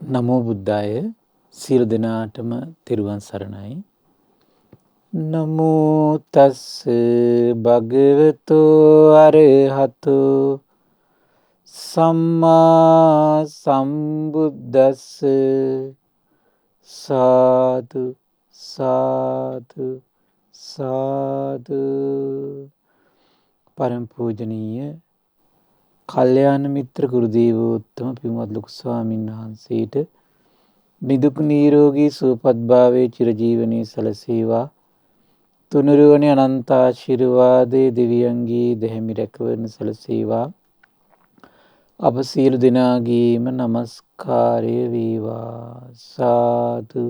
නමෝ බුද්දාය සියලු දෙනාටම තෙරුවන් සරණයි. නමෝ තස් භගවතු අරහතෝ සම්මා සම්බුද්දස්ස සාදු සාදු සාදු. පරම පූජනීය කල්යාණ මිත්‍ර ගුරු දේවෝත්තම පින්වත් ලොකු ස්වාමීන් වහන්සේට නිදුක් නිරෝගී සුවපත් භාවයේ චිරජීවනයේ සැලසේවා. තුනුරුවනේ අනන්ත ආශිර්වාදයේ දෙවියන්ගේ දෙහිමි රැකවරණ සැලසේවා. අප සියලු දෙනාගේම নমස්කාරය වේවා. සාදු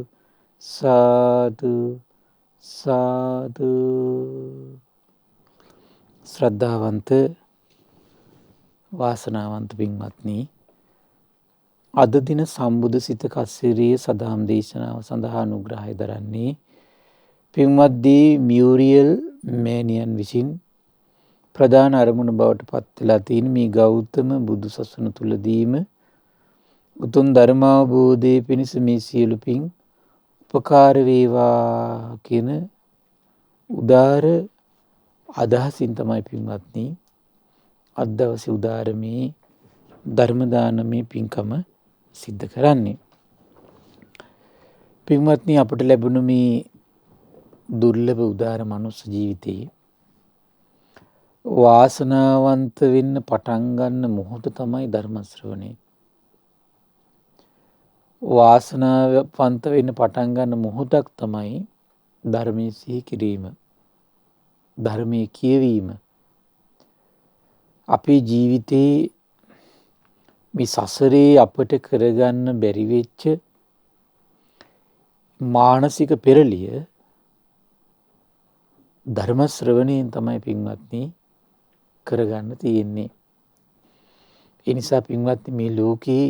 සාදු සාදු. ශ්‍රද්ධාවන්ත වාසනාවන්ත පින්වත්නි, අද දින සම්බුදු සිත කස්සිරිය සදහම් දේශනාව සඳහා අනුග්‍රහය දරන්නේ පින්වත් දී මියුරියල් මෑණියන් විසින් ප්‍රධාන අරමුණ බවට පත් වෙලා තියෙන මේ ගෞතම බුදු සසුන තුලදීම උතුම් ධර්මාවබෝධයේ පිණිස මේ සියලු පින් උපකාර වේවා කියන උදාර අදහසින් තමයි පින්වත්නි අද දවසේ උදාරමේ ධර්ම දානමේ පින්කම සිද්ධ කරන්නේ. පින්වත්නි, අපට ලැබුණු මේ දුර්ලභ උදාර මනුස්ස ජීවිතයේ වාසනාවන්ත වෙන්න පටන් ගන්න මොහොත තමයි ධර්ම ශ්‍රවණය. වාසනාවන්ත වෙන්න පටන් ගන්න මොහොතක් තමයි ධර්මයේ සිහි කිරීම, ධර්මයේ කියවීම. අපේ ජීවිතේ මේ සසරේ අපට කරගන්න බැරි වෙච්ච මානසික පෙරලිය ධර්ම ශ්‍රවණයෙන් තමයි පින්වත්නි කරගන්න තියෙන්නේ. ඒ නිසා පින්වත්නි, මේ ලෝකේ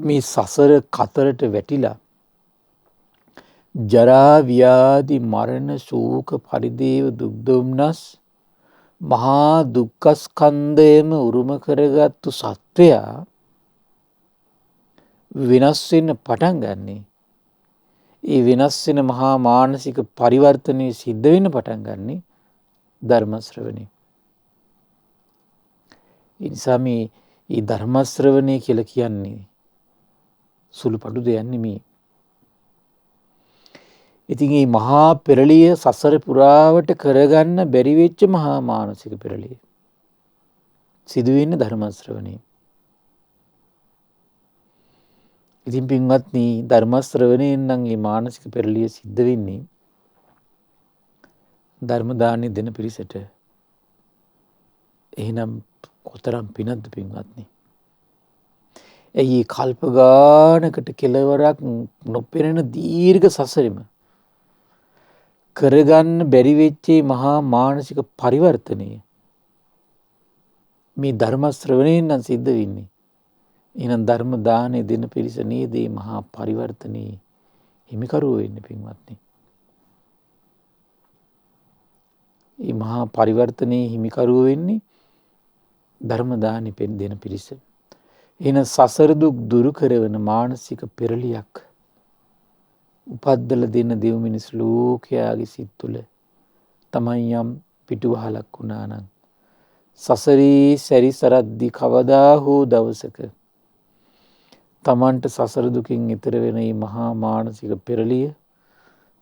මේ සසර කතරට වැටිලා ජරා ව්‍යාධි මරණ ශෝක පරිදේව දුක් දුම්නස් මහා දුක්ඛස්කන්ධයම උරුම කරගත්තු සත්වයා වෙනස් වෙන්න පටන් ගන්නේ. ඒ වෙනස් වෙන මහා මානසික පරිවර්තනය සිද්ධ වෙන්න පටන් ගන්නේ ධර්ම ශ්‍රවණේ. ඒ නිසා මේ ධර්ම ශ්‍රවණය කියලා කියන්නේ සුළුපටු දෙයක් නෙමෙයි. ඉතින් මේ මහා පෙරළිය සසර පුරාවට කරගන්න බැරි වෙච්ච මහා මානසික පෙරළිය සිදු වෙන්නේ ධර්ම ශ්‍රවණේ. ඉතින් පින්වත්නි, ධර්ම ශ්‍රවණයෙන් නම් මේ මානසික පෙරළිය සිද්ධ වෙන්නේ ධර්ම දානෙ දෙන පිරිසට. එහෙනම් කොතරම් පිනක්ද පින්වත්නි? එයි කල්ප ගානකට කෙලවරක් නොපෙනෙන දීර්ඝ සසරෙම කරගන්න බැරි වෙච්ච මහා මානසික පරිවර්තනය මේ ධර්ම ශ්‍රවණයෙන් නම් සිද්ධ වෙන්නේ. එහෙනම් ධර්ම දානෙ දෙන පිරිස නේද මේ මහා පරිවර්තනයේ හිමිකරුවෝ වෙන්නේ පින්වත්නි. මේ මහා පරිවර්තනයේ හිමිකරුවෝ වෙන්නේ ධර්ම දානෙ දෙන පිරිස. එහෙනම් සසර දුක් දුරු කරවන මානසික පෙරලියක් උපද්දලා දෙන දෙව් මිනිස් ලෝකයාගේ සිත් තුළ තමයි යම් පිටුවහලක් වුණා නම් සසරේ සැරිසරද්දි කවදා හෝ දවසක තමන්ට සසර දුකින් ඈතර වෙන මේ මහා මානසික පෙරලිය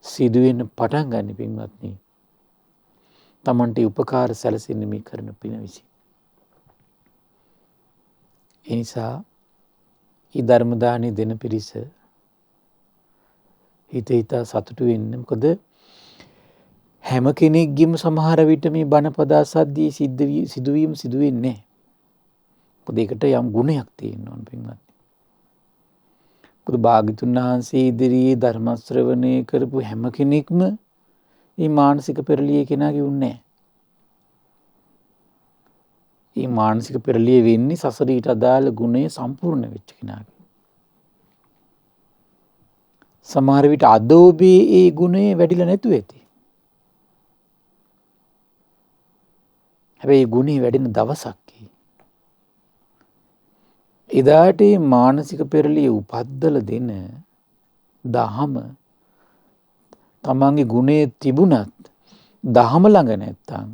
සිදු වෙන්න පටන් ගන්න පින්වත්නි. තමන්ට උපකාර සැලසෙන්නේ මේ කරන පින විසින්. ඒ නිසා මේ ධර්ම දානෙ දෙන පිරිස හිත සතුටු වෙන්න. මොකද හැම කෙනෙක්ගෙම සමහර විට මේ බණපද අසද්දී සිදුවීම සිදු වෙන්නේ නැහැ. මොකද ඒකට යම් ගුණයක් තියෙන්න ඕන පින්වත්නි. මොකද භාග්‍යතුන් වහන්සේ ඉදිරියේ ධර්ම ශ්‍රවණය කරපු හැම කෙනෙක්ම මේ මානසික පෙරළිය කෙනාගේ උන්නේ නැහැ. මේ මානසික පෙරළිය වෙන්නේ සසරීට අදාළ ගුණය සම්පූර්ණ වෙච්ච කෙනාගේ. සමහර විට අද ඔබේ ඒ ගුණය වැඩිලා නැතුව ඇති. හැබැයි ගුණේ වැඩෙන දවසක්. එදාට මේ මානසික පෙරළිය උපද්දල දෙන දහම තමන්ගේ ගුණේ තිබුණත් දහම ළඟ නැත්තම්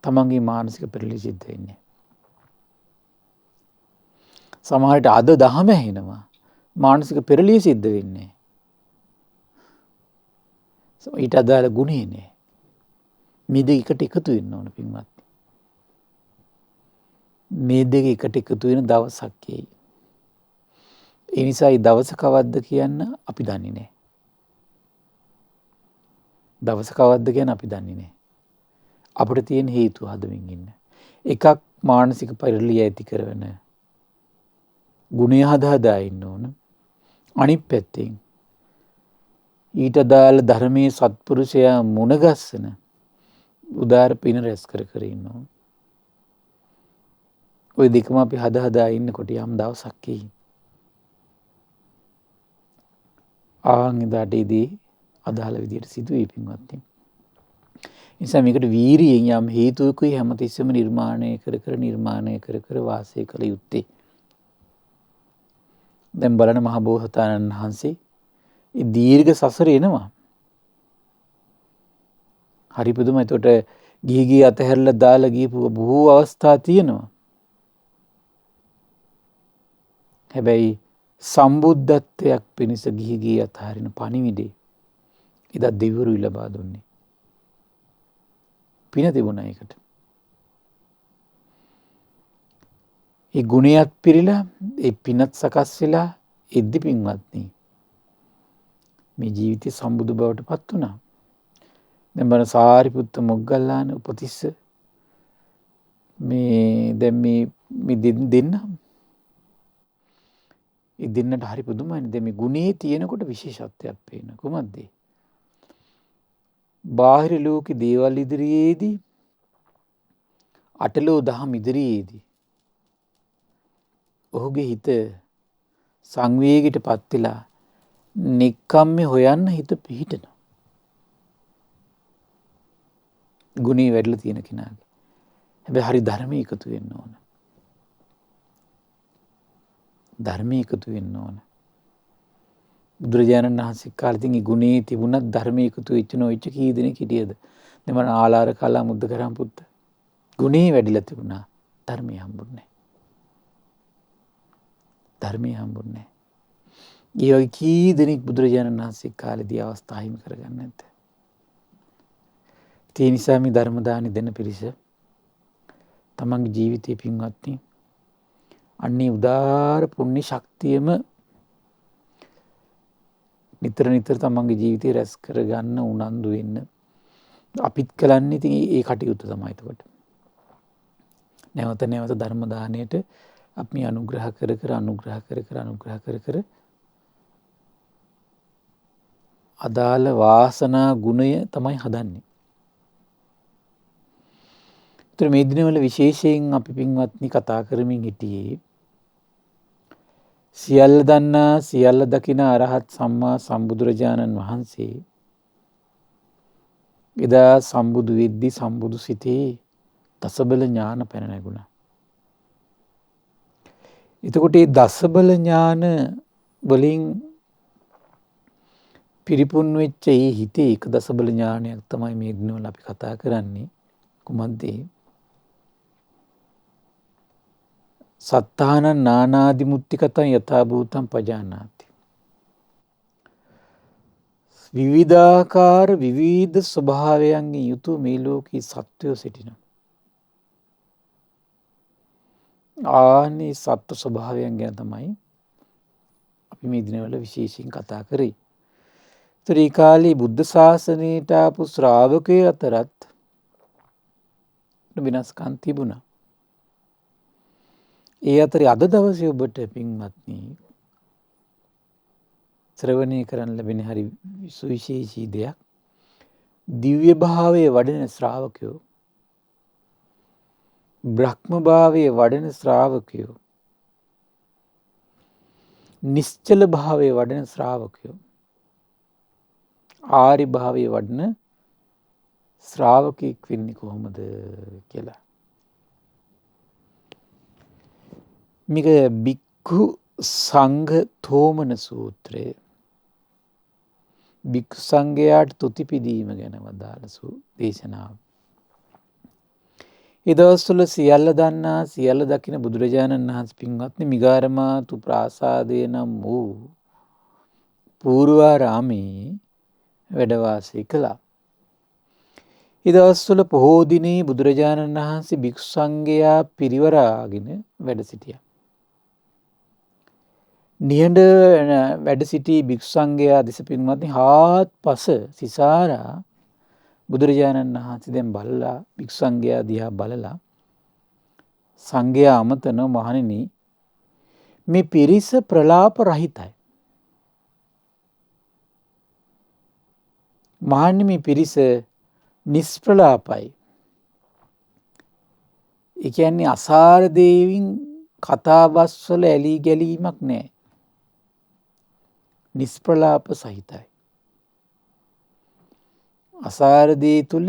තමන්ගේ මානසික පෙරළිය සිද්ධ වෙන්නේ. සමහරට අද දහම ඇහෙනවා මානසික පෙරළිය සිද්ධ වෙන්නේ. ඊට අදාළ ගුණේ නෑ. මේ දෙක එකට එකතු වෙන්න ඕන පින්වත්. මේ දෙක එකට එකතු වෙන දවසක් එයි. ඒ නිසා මේ දවස කවද්ද කියන්න අපි දන්නේ නැහැ. දවස කවද්ද කියන්න අපි දන්නේ නැහැ. අපිට තියෙන හේතු හදමින් ඉන්න. එකක් මානසික පරිලිය ඇති කරන ගුණය හදා ඉන්න ඕන. අනිත් පැත්තෙන් ඊට අදාළ ධර්මයේ සත්පුරුෂයා මුණගස්සන උදාර පින රැස් කර කර ඉන්න ඕන. ඔය දෙකම අපි හදා ඉන්නකොට යම් දවසක් එයි. ආන් එදාටදී අදාළ විදියට සිදුවේ පින්වත්නි. නිසා මේකට වීරියෙන් යම් හේතුවකුයි හැමතිස්සෙම නිර්මාණය කර වාසය කළ යුත්තේ. දැන් බලන්න මහ බෝසතාණන් වහන්සේ ඒ දීර්ඝ සසර එනවා. හරි පුදුමයි. එතකොට ගිහි අතහැරලා දාලා ගියපු බොහෝ අවස්ථා තියෙනවා. හැබැයි සම්බුද්ධත්වයක් පිණිස ගිහි අතහරින පණිවිඩේ එදා දෙවිවරු ලබා දුන්නේ. පින තිබුණා ඒකට. ඒ ගුණයක් පිරීලා ඒ පිනත් සකස් වෙලා එද්දි පින්වත්නි මේ ජීවිතේ සම්බුදු බවට පත් වුණා. දැන් බලන්න සාරිපුත්ත මොග්ගල්ලාන උපතිස්ස මේ දැන් මේ දෙන්න ඒ දෙන්නට හරි පුදුමයි. දැන් මේ ගුණේ තියෙනකොට විශේෂත්වයක් පේන. කොහොමද? බාහිර ලෝකේ දේවල් ඉදිරියේදී අටලෝ දහම් ඉදිරියේදී ඔහුගේ හිත සංවේගයට පත් වෙලා නික්කම්මේ හොයන්න හිත පිහිටනවා. ගුණේ වැඩිලා තියෙන කෙනාගේ. හැබැයි හරි ධර්මයේ එකතු වෙන්න ඕන. ධර්මයේ එකතු වෙන්න ඕන. බුදුරජාණන් වහන්සේ කාලේ තියෙන ගුණේ තිබුණත් ධර්මයේ එකතු වෙච්ච නොවිච්ච කී දෙනෙක් හිටියද? දැන් මම ආලාර කලා මුද්දකරම් පුත්ත. ගුණේ වැඩිලා තිබුණා. ධර්මයේ හම්බුනේ නැහැ. ධර්මයේ හම්බුනේ නැහැ. ඒ වගේ කී දෙනෙක් බුදුරජාණන් වහන්සේ කාලේදී අවස්ථා හිමි කරගන්න නැද්ද? ඒ නිසා මේ ධර්ම දානි දෙන පිරිස තමන්ගේ ජීවිතේ පින්වත්නි අන්නේ උදාර පුණ්‍ය ශක්තියම නිතර තමන්ගේ ජීවිතේ රැස් කරගන්න උනන්දු වෙන්න අපිත් කරන්නේ ඉතින් ඒ කටයුත්ත තමයි. එතකොට නැවත ධර්ම දාණයට අපි අනුග්‍රහ කර අදාළ වාසනා ගුණය තමයි හදන්නේ. ඒතර මේ දිනවල විශේෂයෙන් අපි පින්වත්නි කතා කරමින් හිටියේ සියල්ල දන්නා සියල්ල දකින අරහත් සම්මා සම්බුදුරජාණන් වහන්සේ එදා සම්බුදු වෙද්දී සම්බුදු සිතේ දසබල ඥාන පැන නැගුණා. එතකොට මේ දසබල ඥාන වලින් පිරිපුන් වෙච්ච ඒ හිතේ එක දසබල ඥානයක් තමයි මේ දිනවල අපි කතා කරන්නේ. කුමද්ද? සත්තානං නානාදි මුත්තිකතං යථා භූතං පජානාති. විවිධාකාර විවිධ ස්වභාවයන්ගෙන් යුතු මේ ලෝකී සත්වයෝ සිටිනවා. ආනි සත්ව ස්වභාවයන් ගැන තමයි අපි මේ දිනවල විශේෂයෙන් කතා කරේ. ඒතර ඒ කාලේ බුද්ධ ශාසනයට ආපු ශ්‍රාවකයෝ අතරත් වෙනස්කම් තිබුණා. ඒ අතරේ අද දවසේ ඔබට පින්වත්නි ශ්‍රවණය කරන්න ලැබෙන හරි සුවිශේෂී දෙයක්. දිව්‍ය භාවයේ වඩන ශ්‍රාවකයෝ, බ්‍රහ්ම භාවයේ වඩන ශ්‍රාවකයෝ, නිශ්චල භාවයේ වඩන ශ්‍රාවකයෝ, ආරි භාවයේ වඩන ශ්‍රාවකෙක් වෙන්නේ කොහොමද කියලා. මේක බික්ඛු සංඝ තෝමන සූත්‍රය. බික්ඛු සංඝයාට තුති පිදීම ගැන වදාළ දේශනාව. ඒ දවස්වල සියල්ල දන්නා සියල්ල දකින බුදුරජාණන් වහන්සේ පින්වත්නි මිගාරමාතු ප්‍රාසාදය නම් වූ පූර්වාරාමේ වැඩ වාසය කළා. ඒ දවස්වල පොහෝ දිනේ බුදුරජාණන් වහන්සේ භික්ෂු සංඝයා පිරිවරාගෙන වැඩ සිටියා. නිහඬ වැඩ සිටි භික්ෂු සංඝයා දෙස පින්වත්නි හාත්පස සිසාරා බුදුරජාණන් වහන්සේ දැන් බලලා භික්ෂු සංඝයා දිහා බලලා සංඝයා අමතන මහණෙනි මේ පිරිස ප්‍රලාප රහිතයි. මහණෙනි මේ පිරිස නිෂ්ප්‍රලාපයි. ඒ කියන්නේ අසාර දේවින් කතාබස් වල ඇලී ගැලීමක් නැහැ. නිෂ්ප්‍රලාප සහිතයි. අසාර දේ තුල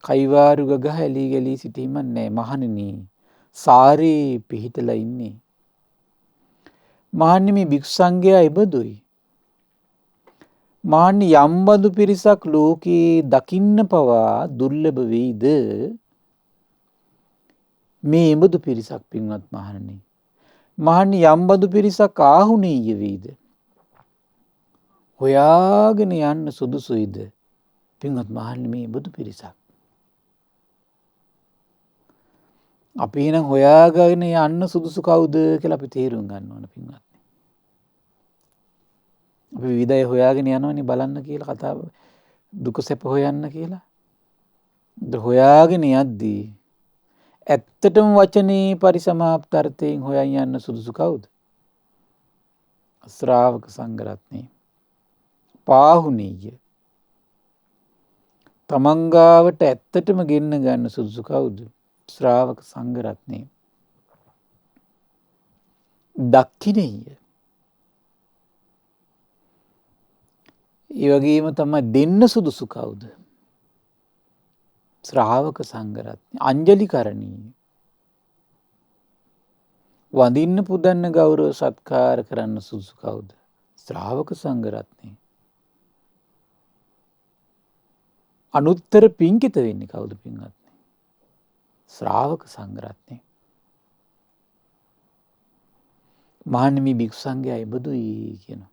කයිවාරු ගගහ ඇලී ගැලී සිටීමක් නැහැ. මහණෙනි සාරේ පිහිටලා ඉන්නේ. මහණෙනි මේ භික්ෂු සංඝයා ඉබදුයි. මහණෙනි යම්බඳු පිරිසක් ලෝකේ දකින්න පවා දුර්ලභ වෙයිද මේ ඉබදු පිරිසක් පින්වත් මහණෙනි. මහණෙනි යම්බඳු පිරිසක් ආහුණීය වෙයිද හොයාගෙන යන්න සුදුසුයිද පින්වත් මහණෙනි මේ ඉබදු පිරිසක්. අපි එහෙනම් හොයාගෙන යන්න සුදුසු කවුද කියලා අපි තේරුම් ගන්න ඕන පින්වත්. අපි විවිධය හොයාගෙන යනවනේ බලන්න කියලා කතාව දුක සැප හොයන්න කියලා. හොයාගෙන යද්දී ඇත්තටම වචනේ පරිසමාප්ත අර්ථයෙන් හොයන් යන්න සුදුසු කවුද? ශ්‍රාවක සංඝ රත්නය. පාහුණීය. තමන්ගාවට ඇත්තටම ගෙන්න ගන්න සුදුසු කවුද? ශ්‍රාවක සංඝ රත්නය. දක්ඛිනීය. ඒ වගේම තමයි දෙන්න සුදුසු කවුද? ශ්‍රාවක සංඝ රත්නය. අංජලිකරණීය. වඳින්න පුදන්න ගෞරව සත්කාර කරන්න සුදුසු කවුද? ශ්‍රාවක සංඝ රත්නය. අනුත්තර පිංකිත වෙන්නේ කවුද පින්වත්නි? ශ්‍රාවක සංඝ රත්නය. මහණෙනි මේ භික්ෂු සංඝයා ඉබදුයි කියනවා.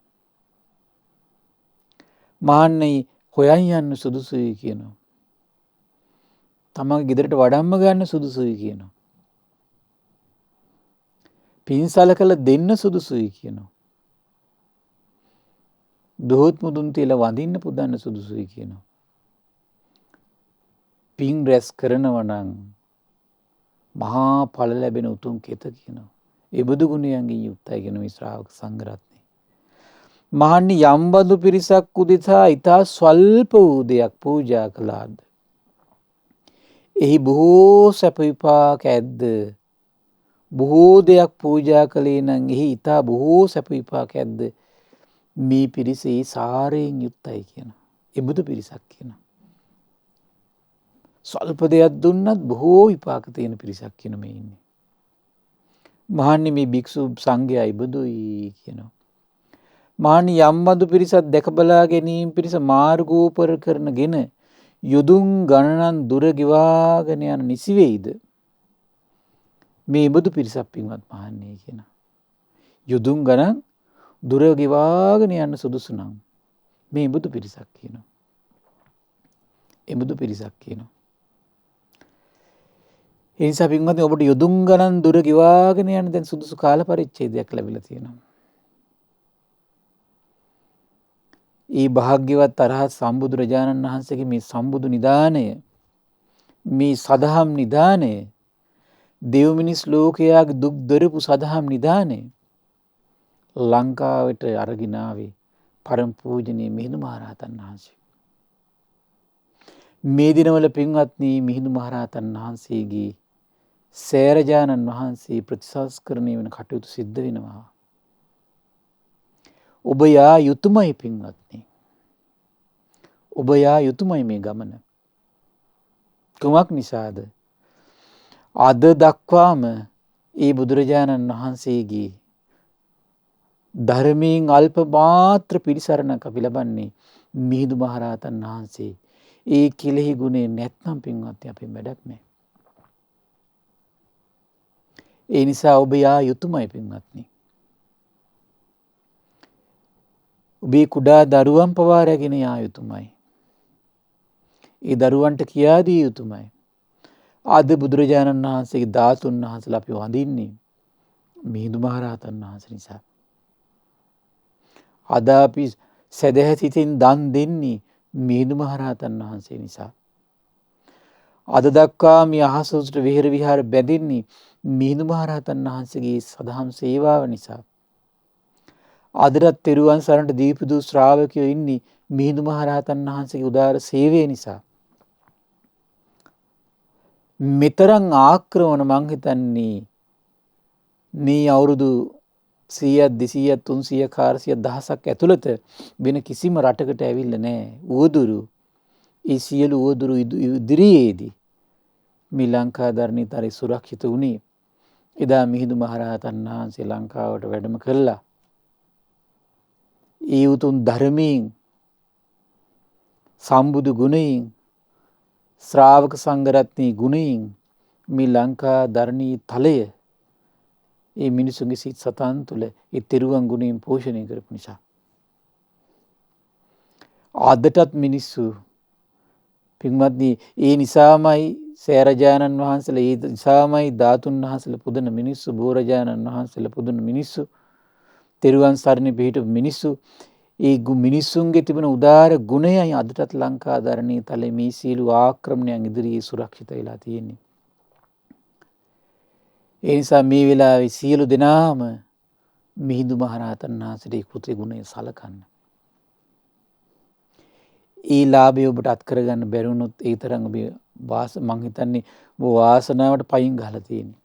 මහණෙනි හොයන් යන්න සුදුසුයි කියනවා. තමන්ගේ ගෙදරට වඩම්ම ගන්න සුදුසුයි කියනවා. පින්සල කළ දෙන්න සුදුසුයි කියනවා. දොහොත් මුදුන් තියලා වඳින්න පුදන්න සුදුසුයි කියනවා. පින් රැස් කරනවා නම් මහා ඵල ලැබෙන උතුම් කෙත කියනවා. ඒ බුදු ගුණයන්ගෙන් යුක්තයි කියන මේ ශ්‍රාවක සංඝ රත්නය. මහණනි යම්බඳු පිරිසක් උදෙසා ඊතා ස්වල්ප වූ දෙයක් පූජා කළාද එහි බොහෝ සැප විපාක ඇද්ද? බොහෝ දෙයක් පූජා කළේ නම් එහි ඊතා බොහෝ සැප විපාක ඇද්ද? මේ පිරිස ඒ සාරයෙන් යුක්තයි කියනවා. ඒ බුදු පිරිසක් කියනවා. ස්වල්ප දෙයක් දුන්නත් බොහෝ විපාක තියෙන පිරිසක් කියන මේ ඉන්නේ. මහණනි මේ භික්ෂු සංඝයා ඉබදුයි කියනවා. මහණනි යම්බඳු පිරිසක් දැක බලා ගැනීම පිරිස මාර්ගෝපර කරනගෙන යොදුන් ගණනන් දුර ගෙවාගෙන යන නිසි වෙයිද? මේ ඉබදු පිරිසක් පින්වත් මහණනි කියනවා. යොදුන් ගණන් දුර ගෙවාගෙන යන්න සුදුසු නම් මේ ඉබදු පිරිසක් කියනවා. ඉබදු පිරිසක් කියනවා. ඒ නිසා පින්වත්නි ඔබට යොදුන් ගණන් දුර ගෙවාගෙන යන දැන් සුදුසු කාල පරිච්ඡේදයක් ලැබිලා තියෙනවා. ඒ භාග්‍යවත් අරහත් සම්බුදුරජාණන් වහන්සේගේ මේ සම්බුදු නිදානය, මේ සදහම් නිදානය, දෙව් මිනිස් ලෝකයාගේ දුක් දරපු සදහම් නිදානය ලංකාවට අරගෙන ආවේ පරම පූජනීය මිහිඳු මහරහතන් වහන්සේ. මේ දිනවල පින්වත්නි මිහිඳු මහරහතන් වහන්සේගේ සෑරජානන් වහන්සේ ප්‍රතිසංස්කරණය වෙන කටයුතු සිද්ධ වෙනවා. ඔබ යා යුතුයමයි පින්වත්නි. ඔබ යා යුතුයමයි මේ ගමන. කුමක් නිසාද? අද දක්වාම ඒ බුදුරජාණන් වහන්සේගේ ධර්මයෙන් අල්ප මාත්‍ර පිළිසරණක් අපි ලබන්නේ මිහිඳු මහරහතන් වහන්සේ. ඒ කෙලෙහි ගුණේ නැත්නම් පින්වත්නි අපේ වැඩක් නැහැ. ඒ නිසා ඔබ යා යුතුයමයි පින්වත්නි. ඔබේ කුඩා දරුවන් පවා රැගෙන යා යුතුයමයි. ඒ දරුවන්ට කියා දිය යුතුයමයි. අද බුදුරජාණන් වහන්සේගේ ධාතුන් වහන්සේලා අපි වඳින්නේ මිහිඳු මහරහතන් වහන්සේ නිසා. අද අපි සදහැසිතින් දන් දෙන්නේ මිහිඳු මහරහතන් වහන්සේ නිසා. අද දක්වා මේ අහස උසට විහෙර විහාර බැඳෙන්නේ මිහිඳු මහරහතන් වහන්සේගේ සදහම් සේවාව නිසා. අදටත් තෙරුවන් සරණට දීපදු ශ්‍රාවකයෝ ඉන්නේ මිහිඳු මහරහතන් වහන්සේගේ උදාර සේවය නිසා. මෙතරම් ආක්‍රමණ මං හිතන්නේ මේ අවුරුදු 100ක් 200ක් 300ක් 400ක් දහසක් ඇතුළත වෙන කිසිම රටකට ඇවිල්ලා නැහැ. උවදුරු ඒ සියලු උවදුරු ඉදිරියේදී මේ ලංකා ධර්ණීතරේ සුරක්ෂිත වුණේ එදා මිහිඳු මහරහතන් වහන්සේ ලංකාවට වැඩම කළා. ඒ උතුම් ධර්මයෙන් සම්බුදු ගුණයෙන් ශ්‍රාවක සංඝරත්නයේ ගුණයෙන් මේ ලංකා ධර්ණී තලය ඒ මිනිසුන්ගේ සිත් සතන් තුළ ඒ තෙරුවන් ගුණයෙන් පෝෂණය කරපු නිසා අදටත් මිනිස්සු පින්වත්නි ඒ නිසාමයි සෑරජානන් වහන්සේලා ඒ නිසාමයි ධාතුන් වහන්සේලා පුදන මිනිස්සු බෝරජානන් වහන්සේලා පුදන මිනිස්සු තෙරුවන් සරණේ පිහිටපු මිනිස්සු ඒ මිනිසුන්ගේ තිබෙන උදාර ගුණයයි අදටත් ලංකා ධර්ණී තලයේ මේ සීළු ආක්‍රමණයන් ඉදිරියේ සුරක්ෂිත වෙලා තියෙන්නේ. ඒ නිසා මේ වෙලාවේ සියලු දෙනාම මිහිඳු මහරහතන් වහන්සේගේ කෘති ගුණය සලකන්න. ඒ ලාභය ඔබට අත් කරගන්න බැරි වුණොත් ඒ තරම් ඔබ මං හිතන්නේ ඔබ වාසනාවට පයින් ගහලා තියෙන්නේ.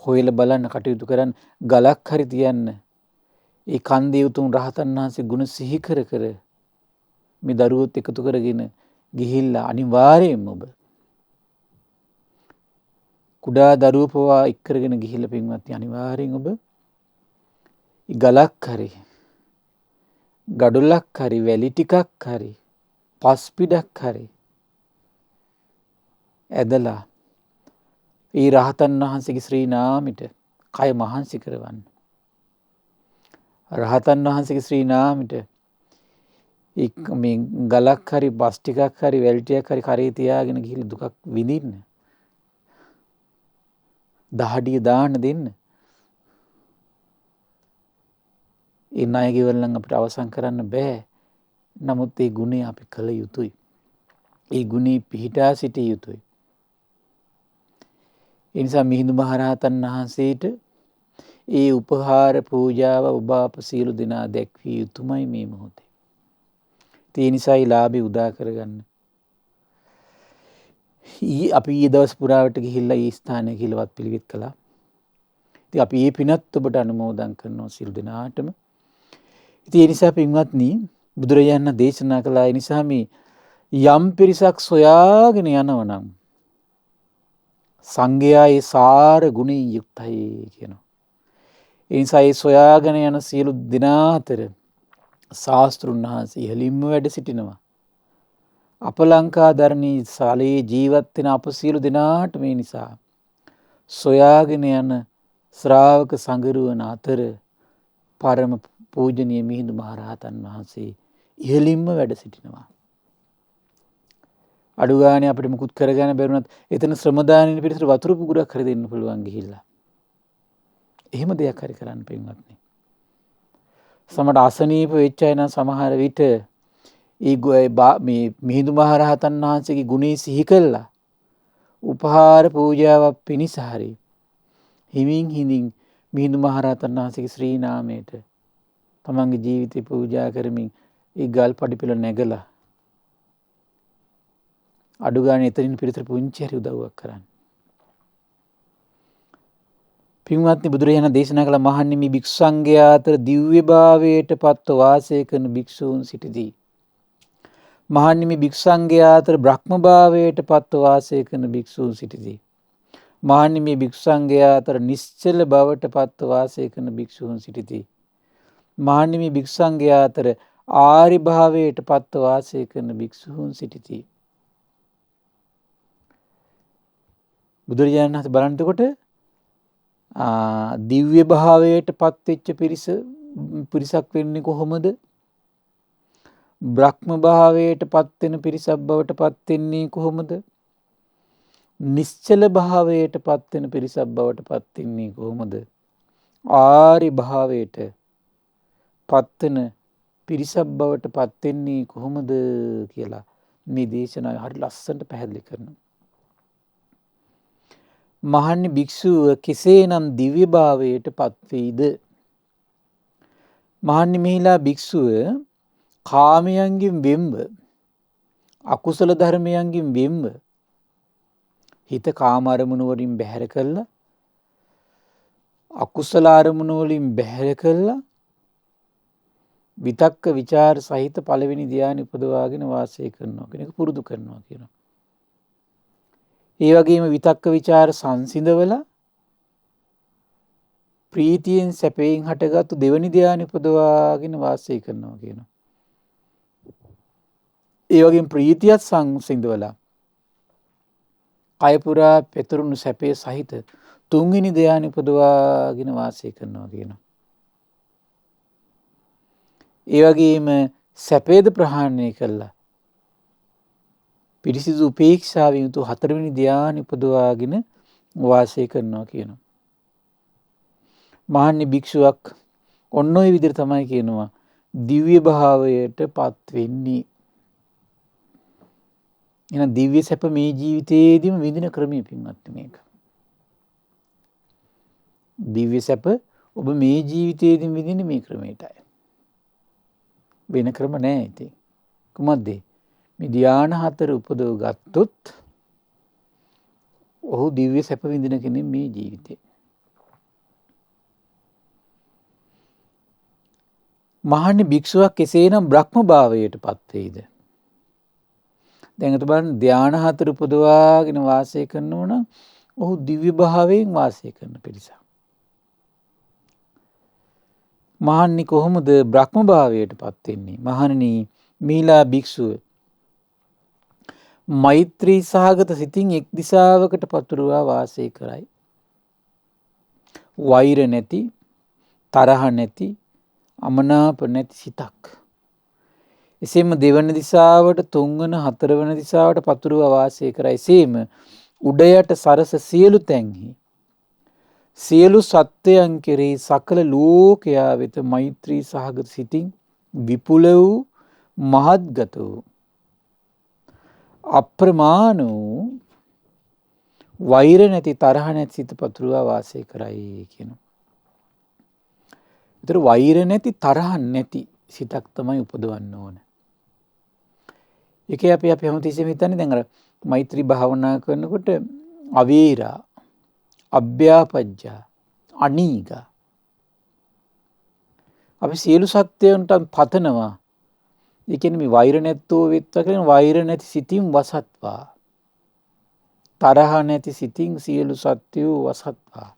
හොයලා බලන්න කටයුතු කරන්න ගලක් හරි තියන්න. ඒ කන්දේ උතුම් රහතන් වහන්සේ ගුණ සිහි කර කර මේ දරුවොත් එකතු කරගෙන ගිහිල්ලා අනිවාර්යයෙන්ම ඔබ කුඩා දරුවෝ පවා එක් කරගෙන ගිහිල්ලා පින්වත්නි අනිවාර්යෙන් ඔබ ගලක් හරි ගඩොලක් හරි වැලි ටිකක් හරි පස් පිටක් හරි ඇදලා ඒ රහතන් වහන්සේගේ ශ්‍රී නාමයට කය මහන්සි කරවන්න. රහතන් වහන්සේගේ ශ්‍රී නාමයට මේ ගලක් හරි බස් ටිකක් හරි වැලි ටිකක් හරි කරේ තියාගෙන ගිහිල්ලා දුකක් විඳින්න. දහඩිය දාන්න දෙන්න. ඒ ණය ගෙවල් නම් අපිට අවසන් කරන්න බෑ. නමුත් ඒ ගුණය අපි කළ යුතුයි. ඒ ගුණේ පිහිටා සිටිය යුතුයි. ඒ නිසා මිහිඳු මහරහතන් වහන්සේට ඒ උපහාර පූජාව ඔබ අප සියලු දෙනා දැක්විය යුතුමයි මේ මොහොතේ. ඒ නිසායි ලාභේ උදා කරගන්න. අපි ඊ දවස් පුරාවට ගිහිල්ලා ඒ ස්ථානයේ ගිහිල්ලවත් පිළිවෙත් කළා. ඉතින් අපි මේ පිනත් ඔබට අනුමෝදන් කරනවා සියලු දෙනාටම. ඉතින් ඒ නිසා පින්වත්නි බුදුරජාණන් දේශනා කළා ඒ නිසා මේ යම් පිරිසක් සොයාගෙන යනවනම් සංඝයා ඒ සාර ගුණයෙන් යුක්තයි කියනවා. ඒ නිසා ඒ සොයාගෙන යන සියලු දෙනා අතර ශාස්ත්‍රුන් වහන්සේ ඉහළින්ම වැඩ සිටිනවා. අප ලංකා ධර්ණී සාලේ ජීවත් වෙන අප සියලු දෙනාට මේ නිසා සොයාගෙන යන ශ්‍රාවක සංගරුවන අතර පරම පූජනීය මිහිඳු මහරහතන් වහන්සේ ඉහළින්ම වැඩ සිටිනවා. අඩු ගානේ අපිට මුකුත් කරගන්න බැරුණත් එතන ශ්‍රම දානින පිටතට වතුර පුගුරක් හරි දෙන්න පුළුවන් ගිහිල්ලා. එහෙම දෙයක් හරි කරන්න පින්වත්නි. සමහර අසනීප වෙච්ච අය නම් සමහර විට මේ මිහිඳු මහරහතන් වහන්සේගේ ගුණේ සිහි කළා උපහාර පූජාවක් පිණිස හරි හිමින් හිඳින් මිහිඳු මහරහතන් වහන්සේගේ ශ්‍රී නාමයට තමන්ගේ ජීවිතේ පූජා කරමින් ඒ ගල් පඩිපෙළ නැගලා අඩු ගානේ එතනින් පිටතට පුංචි හරි උදව්වක් කරන්න. පින්වත්නි බුදුරජාණන් දේශනා කළ මහන්නේ මේ භික්ෂු සංඝයා අතර දිව්‍ය භාවයට පත්ව වාසය කරන භික්ෂූන් සිටිදී. මහන්නේ මේ භික්ෂු සංඝයා අතර බ්‍රහ්ම භාවයට පත්ව වාසය කරන භික්ෂූන් සිටිදී. මහණනි මේ භික්ෂු සංඝයා අතර නිශ්චල බවට පත්ව වාසය කරන භික්ෂූන් සිටිති. මහණනි මේ භික්ෂු සංඝයා අතර ආර්ය භාවයට පත්ව වාසය කරන භික්ෂූන් සිටිති. බුදුරජාණන් වහන්සේ බලන්නකොට දිව්‍ය භාවයට පත්වෙච්ච පිරිසක් වෙන්නේ කොහොමද? බ්‍රහ්ම භාවයට පත්වෙන පිරිසක් බවට පත්වෙන්නේ කොහොමද? නිශ්චල භාවයට පත්වෙන පිරිසක් බවට පත්වෙන්නේ කොහොමද? ආර්ය භාවයට පත්වෙන පිරිසක් බවට පත්වෙන්නේ කොහොමද කියලා මේ දේශනාවේ හරි ලස්සනට පැහැදිලි කරනවා. මහණනි භික්ෂුව කෙසේනම් දිව්‍ය භාවයට පත්වේද? මහණනි මෙහිලා භික්ෂුව කාමයන්ගෙන් වෙන්ව, අකුසල ධර්මයන්ගෙන් වෙන්ව, හිත කාම අරමුණු වලින් බැහැර කළා, අකුසල අරමුණු වලින් බැහැර කළා, විතක්ක ਵਿਚාර සහිත පළවෙනි ධ්‍යානෙ උපදවාගෙන වාසය කරනවා කියන එක පුරුදු කරනවා කියනවා. ඒ වගේම විතක්ක ਵਿਚාර සංසිඳවලා ප්‍රීතියෙන් සැපයෙන් හටගත්තු දෙවනි ධ්‍යානෙ උපදවාගෙන වාසය කරනවා කියනවා. ඒ වගේම ප්‍රීතියත් සංසිඳවලා කය පුරා පෙතුරුණු සැපේ සහිත තුන්වෙනි ධ්‍යානෙ උපදවාගෙන වාසය කරනවා කියනවා. ඒ වගේම සැපේද ප්‍රහාණය කළා පිරිසිදු උපේක්ෂාවෙන් යුතු හතරවෙනි ධ්‍යානෙ උපදවාගෙන වාසය කරනවා කියනවා. මහණනි භික්ෂුවක් ඔන්න ඔය විදිහට තමයි කියනවා දිව්‍ය භාවයට පත් වෙන්නේ. එහෙනම් දිව්‍ය සැප මේ ජීවිතේදීම විඳින ක්‍රමයේ පින්වත් මේක. දිව්‍ය සැප ඔබ මේ ජීවිතේදීම විඳින්නේ මේ ක්‍රමයටයි. වෙන ක්‍රම නැහැ ඉතින්. කොහොමද? මේ ධ්‍යාන හතර උපදව ගත්තොත් ඔහු දිව්‍ය සැප විඳින කෙනෙක් මේ ජීවිතේ. මහණනි භික්ෂුවක් කෙසේනම් බ්‍රහ්ම භාවයට පත් වේද? දැන් අත බලන්න ධ්‍යාන හතර උපදවාගෙන වාසය කරනවා නම් ඔහු දිව්‍ය භාවයෙන් වාසය කරන පිරිසක්. මහණනි කොහොමද බ්‍රහ්ම භාවයට පත් වෙන්නේ? මහණනි මීලා භික්ෂුව මෛත්‍රී සහගත සිතින් එක් දිශාවකට පතුරවා වාසය කරයි. වෛර නැති, තරහ නැති, අමනාප නැති සිතක්. එසේම දෙවන දිශාවට, තුන්වන, හතරවන දිශාවට පතුරවා වාසය කරයි. එසේම උඩ යට සරස සියලු තැන්හි සියලු සත්වයන් කෙරෙහි සකල ලෝකයා වෙත මෛත්‍රී සහගත සිතින් විපුල වූ, මහත්ගත වූ, අප්‍රමාණ වූ, වෛර නැති, තරහ නැති සිත පතුරවා වාසය කරයි කියනවා. ඒතර වෛර නැති, තරහ නැති සිතක් තමයි උපදවන්න ඕන. ඒකේ අපි හැමතිස්සෙම හිතන්නේ දැන් අර මෛත්‍රී භාවනා කරනකොට අවීරා, අභ්‍යාපජ්ජා, අනීගා අපි සියලු සත්‍යයන්ට පතනවා. ඒ කියන්නේ මේ වෛර නැත්තෝ වෙත්වා කියන වෛර නැති සිතින් වසත්වා, තරහ නැති සිතින් සියලු සත්‍යෝ වසත්වා.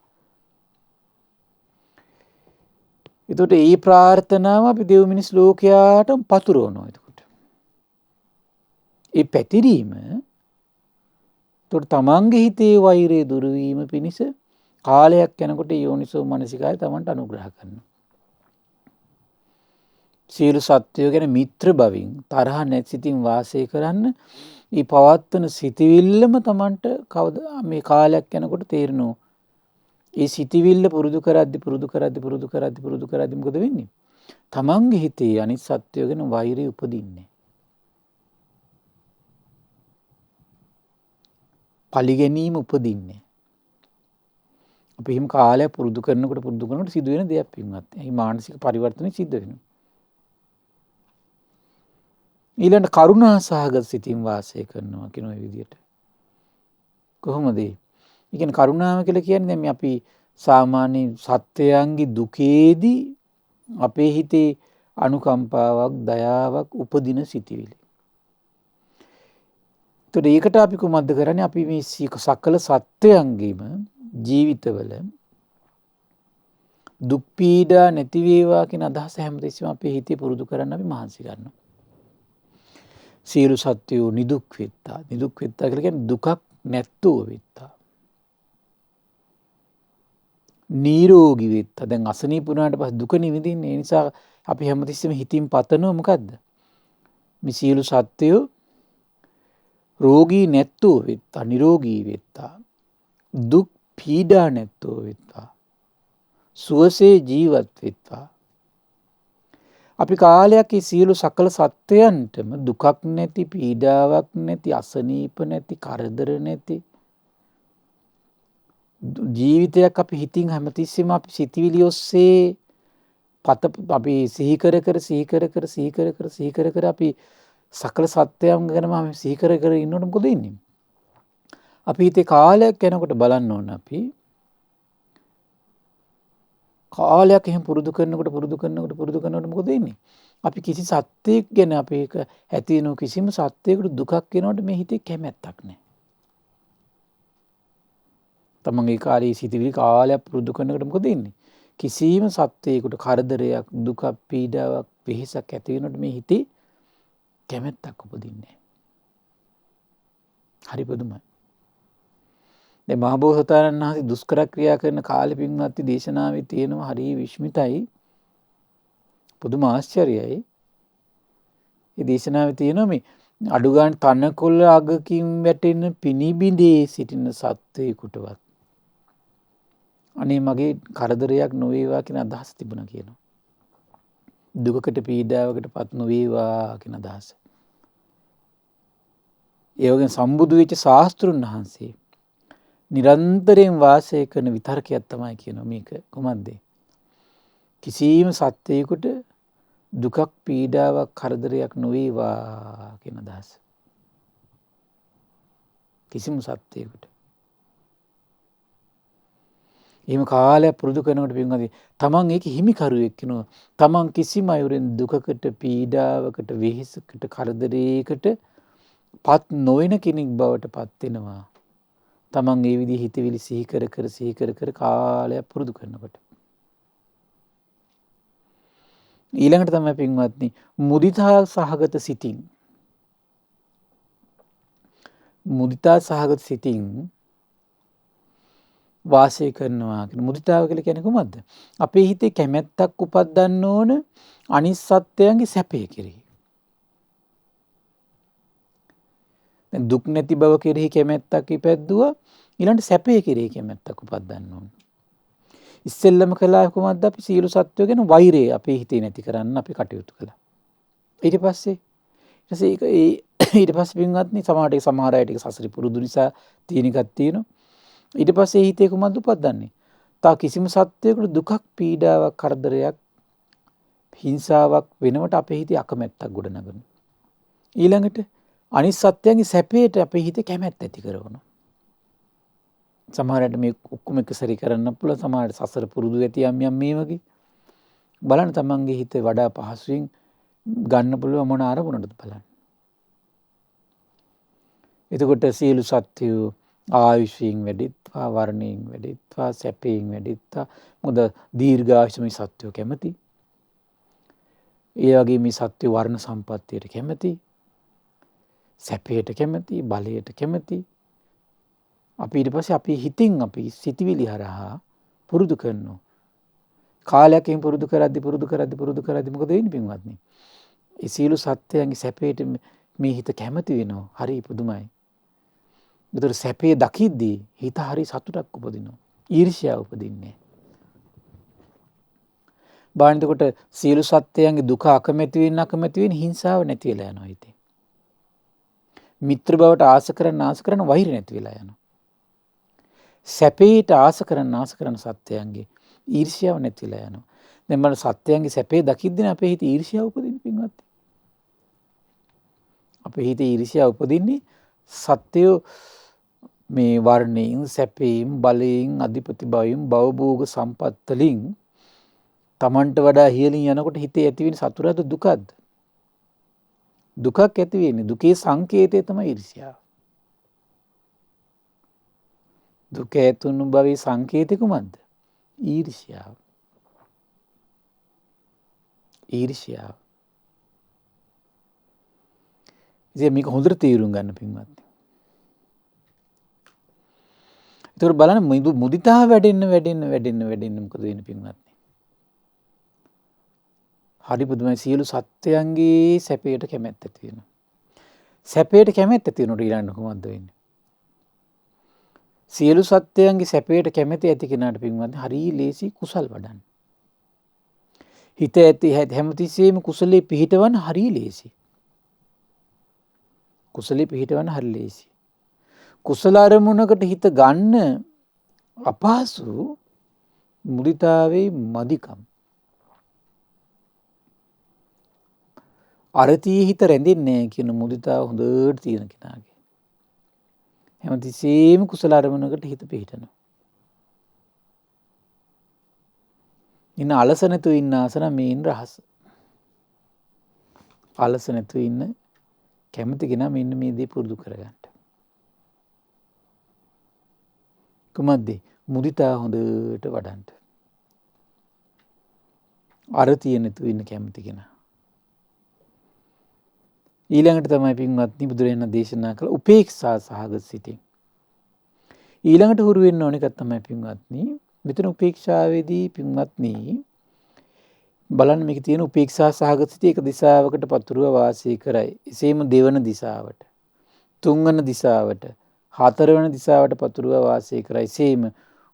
එතකොට මේ ප්‍රාර්ථනාව අපි දෙව් මිනිස් ලෝකයාට පතුරවනවා. එතකොට ඒ පැතිරීම එතකොට තමන්ගේ හිතේ වෛරය දුරු වීම පිණිස කාලයක් යනකොට යෝනිසෝ මනසිකාරය තමන්ට අනුග්‍රහ කරනවා. සියලු සත්වයෝ ගැන මිත්‍ර බවින් තරහ නැති සිතින් වාසය කරන්න මේ පවත්වන සිතවිල්ලම තමන්ට කවදා මේ කාලයක් යනකොට තේරෙනවා. ඒ සිතවිල්ල පුරුදු කරද්දි මොකද වෙන්නේ? තමන්ගේ හිතේ අනිත් සත්වයෝ ගැන වෛරය උපදින්නේ. පලිගැනීම උපදින්නේ. අපි හිම කාලයක් පුරුදු කරනකොට සිදුවෙන දෙයක් පින්වත්. මේ මානසික පරිවර්තනය සිද්ධ වෙනවා. ඊළඟ කරුණා සහගත සිතින් වාසය කරනවා කියන ওই විදිහට. කොහොමද? ඒ කියන්නේ කරුණාව කියලා කියන්නේ මේ අපි සාමාන්‍ය සත්‍යයන්ගේ දුකේදී අපේ හිතේ අනුකම්පාවක්, දයාවක් උපදින සිටිවිලි. ඒකට අපි කුමක්ද කරන්නේ? අපි මේ සකල සත්වයන්ගේම ජීවිතවල දුක් පීඩා නැති වේවා කියන අදහස හැමතිස්සෙම අපේ හිතේ පුරුදු කරන්න අපි මහන්සි ගන්නවා. සියලු සත්වයෝ නිදුක් වෙත්තා. නිදුක් වෙත්තා කියලා කියන්නේ දුකක් නැත්තෝ වෙත්තා. නිරෝගී වෙත්තා. දැන් අසනීප වුණාට පස්සේ දුක නිවිදින්නේ. ඒ නිසා අපි හැමතිස්සෙම හිතින් පතනවා මොකද්ද? මේ සියලු සත්වයෝ රෝගී නැත්තෝ වෙත්තා. නිරෝගී වෙත්තා. දුක් පීඩා නැත්තෝ වෙත්තා. සුවසේ ජීවත් වෙත්වා. අපි කාලයක් මේ සියලු සකල සත්වයන්ටම දුකක් නැති, පීඩාවක් නැති, අසනීප නැති, කරදර නැති ජීවිතයක් අපි හිතින් හැමතිස්සෙම අපි සිතවිලි ඔස්සේ අපි සිහි කර අපි සකල සත්වයන් ගැනම අපි සිහි කර ඉන්නකොට මොකද වෙන්නේ? අපි හිතේ කාලයක් යනකොට බලන්න ඕන අපි කාලයක් එහෙම පුරුදු කරනකොට මොකද වෙන්නේ? අපි කිසි සත්‍යයක් ගැන අපි ඒක ඇති වෙන කිසිම සත්‍යයකට දුකක් වෙනකොට මේ හිතේ කැමැත්තක් නැහැ. තමන්ගේ කාලේ සිටිවිලි කාලයක් පුරුදු කරනකොට මොකද වෙන්නේ? කිසිම සත්‍යයකට කරදරයක්, දුකක්, පීඩාවක්, වෙහෙසක් ඇති වෙනකොට මේ හිතේ කැමැත්තක් උපදින්නේ නැහැ. හරි පුදුමයි. දැන් මහබෝසතාණන් වහන්සේ දුෂ්කර ක්‍රියා කරන කාලෙ පින්වත්නි දේශනාවේ තියෙනවා හරි විශ්මිතයි. පුදුම ආශ්චර්යයි. ඒ දේශනාවේ තියෙනවා මේ අඩු ගන්න තනකොළ අගකින් වැටෙන පිනිබිඳේ සිටින සත්වයෙකුටවත් අනේ මගේ කරදරයක් නොවේවා කියන අදහස තිබුණා කියනවා. දුකකට පීඩාවකටපත් නොවේවා කියන අදහස. ඒ වගේම සම්බුදු වෙච්ච ශාස්ත්‍රුන් වහන්සේ නිරන්තරයෙන් වාසය කරන විතර්කයක් තමයි කියනවා මේක. කොහොමද? කිසියම් සත්‍යයකට දුකක්, පීඩාවක්, කරදරයක් නොවේවා කියන අදහස. කිසිම සත්‍යයකට. එහෙම කාලයක් පුරුදු කරනකොට පින්වත්නි තමන් ඒක හිමිකරුවෙක් වෙනවා. තමන් කිසිම අයුරෙන් දුකකට, පීඩාවකට, වෙහෙසකට, කරදරයකට පත් නොවන කෙනෙක් බවට පත් වෙනවා. තමන් ඒ විදිහ හිතවිලි සිහි කර කාලයක් පුරුදු කරනකොට. ඊළඟට තමයි පින්වත්නි මුදිතා සහගත සිතින් වාසය කරනවා කියන මුදිතාව කියලා කියන්නේ කොහොමද? අපේ හිතේ කැමැත්තක් උපදින්න ඕන අනිත් සත්වයන්ගේ සැපේ කෙරෙහි. දැන් දුක් නැති බව කෙරෙහි කැමැත්තක් ඉපැද්දුවා ඊළඟට සැපේ කෙරෙහි කැමැත්තක් උපදින්න ඕන. ඉස්සෙල්ලම කළා කොහොමද? අපි සියලු සත්වයෝ ගැන වෛරය අපේ හිතේ නැති කරන්න අපි කටයුතු කළා. ඊට පස්සේ පින්වත්නි සමහර අයට සසරි පුරුදු නිසා තියෙන එකක් තියෙනවා. ඊට පස්සේ හිතේ කොහොමද උපදින්නේ? තා කිසිම සත්වයකට දුකක්, පීඩාවක්, කරදරයක්, හිංසාවක් වෙනවට අපේ හිතේ අකමැත්තක් ගොඩනගනවා. ඊළඟට අනිත් සත්‍යයන්ගේ සැපයට අපේ හිතේ කැමැත්ත ඇති කරනවා. සමහරවිට මේ ඔක්කොම එක සැරේ කරන්න පුළුවන්. සමහරවිට සසර පුරුදු ඇති යම් මේ වගේ. බලන්න තමන්ගේ හිත වඩා පහසුවෙන් ගන්න පුළුවන් මොන අරමුණටද බලන්න. එතකොට සියලු සත්‍යෝ ආයුෂයෙන් වැඩිත්වා, වර්ණයෙන් වැඩිත්වා, සැපයෙන් වැඩිත්වා. මොකද දීර්ඝායුෂ මේ සත්‍යෝ කැමති. ඒ වගේ මේ සත්‍ය වර්ණ සම්පත්තියට කැමති. සැපයට කැමති, බලයට කැමති. අපි ඊට පස්සේ අපි හිතින් අපි සිතවිලි හරහා පුරුදු කරනවා. කාලයක් එහෙම පුරුදු කරද්දි මොකද වෙන්නේ පින්වත්නි? ඒ සියලු සත්‍යයන්ගේ සැපයට මේ හිත කැමති වෙනවා. හරි පුදුමයි. ඒතර සැපේ දකිද්දී හිත හරි සතුටක් උපදිනවා. ඊර්ෂ්‍යාව උපදින්නේ. බාහිරකොට සියලු සත්‍යයන්ගේ දුක අකමැති වෙන හිංසාව නැති වෙලා යනවා හිතේ. මිත්‍ර බවට ආස කරන වෛර නැති වෙලා යනවා. සැපේට ආස කරන සත්‍යයන්ගේ ඊර්ෂ්‍යාව නැති වෙලා යනවා. දැන් මම සත්‍යයන්ගේ සැපේ දකිද්දී අපේ හිතේ ඊර්ෂ්‍යාව උපදින්නේ පින්වත්. අපේ හිතේ ඊර්ෂ්‍යාව උපදින්නේ සත්‍යෝ මේ වර්ණයෙන්, සැපයෙන්, බලයෙන්, අධිපති භවයෙන්, භවභෝග සම්පත් වලින් තමන්ට වඩා ඉහළින් යනකොට හිතේ ඇති වෙන සතුටද දුකද? දුකක් ඇති වෙන්නේ. දුකේ සංකේතය තමයි ඊර්ෂ්‍යාව. දුක ඇතුණු භවයේ සංකේතය කුමක්ද? ඊර්ෂ්‍යාව. ඊර්ෂ්‍යාව. ඉතින් මේක හොඳට තේරුම් ගන්න පින්වත්නි. ඒතකොට බලන්න මුදිතාව වැඩෙන්න මොකද වෙන්නේ පින්වත්නි? හරි පුදුමයි. සියලු සත්‍යයන්ගේ සැපයට කැමැත්ත ඇති වෙනවා. සැපයට කැමැත්ත ඇති වෙනකොට ඊළඟට කොහොමද වෙන්නේ? සියලු සත්‍යයන්ගේ සැපයට කැමැති ඇති කෙනාට පින්වත්නි හරි ලේසි කුසල් වඩන්න. හිත ඇති හැමතිස්සෙම කුසලයේ පිහිටවන්න හරි ලේසි. කුසලයේ පිහිටවන්න හරි ලේසි. කුසල අරමුණකට හිත ගන්න අපහසු මුදිතාවේ මදිකම්. අරතියේ හිත රැඳෙන්නේ නැහැ කියන මුදිතාව හොඳට තියෙන කෙනාගේ. හැමතිස්සෙම කුසල අරමුණකට හිත පිහිටනවා. ඉන්න අලස නැතුව ඉන්න ආසන මේන් රහස. අලස නැතුව ඉන්න කැමති කෙනා මෙන්න මේ දේ පුරුදු කරගන්න. කුමක්ද? මුදිතා හොඳට වඩන්න. අරතිය නැතුව ඉන්න කැමති කෙනා. ඊළඟට තමයි පින්වත්නි බුදුරජාණන් දේශනා කළ උපේක්ෂා සහගත සිතින්. ඊළඟට හුරු වෙන්න ඕන එකක් තමයි පින්වත්නි මෙතන උපේක්ෂාවේදී පින්වත්නි බලන්න මේක තියෙන උපේක්ෂා සහගත සිත එක දිශාවකට පතුරව වාසය කරයි. එසේම දෙවන දිශාවට, තුන්වන දිශාවට, හතරවන දිශාවට පතුරව වාසය කරයි. එසේම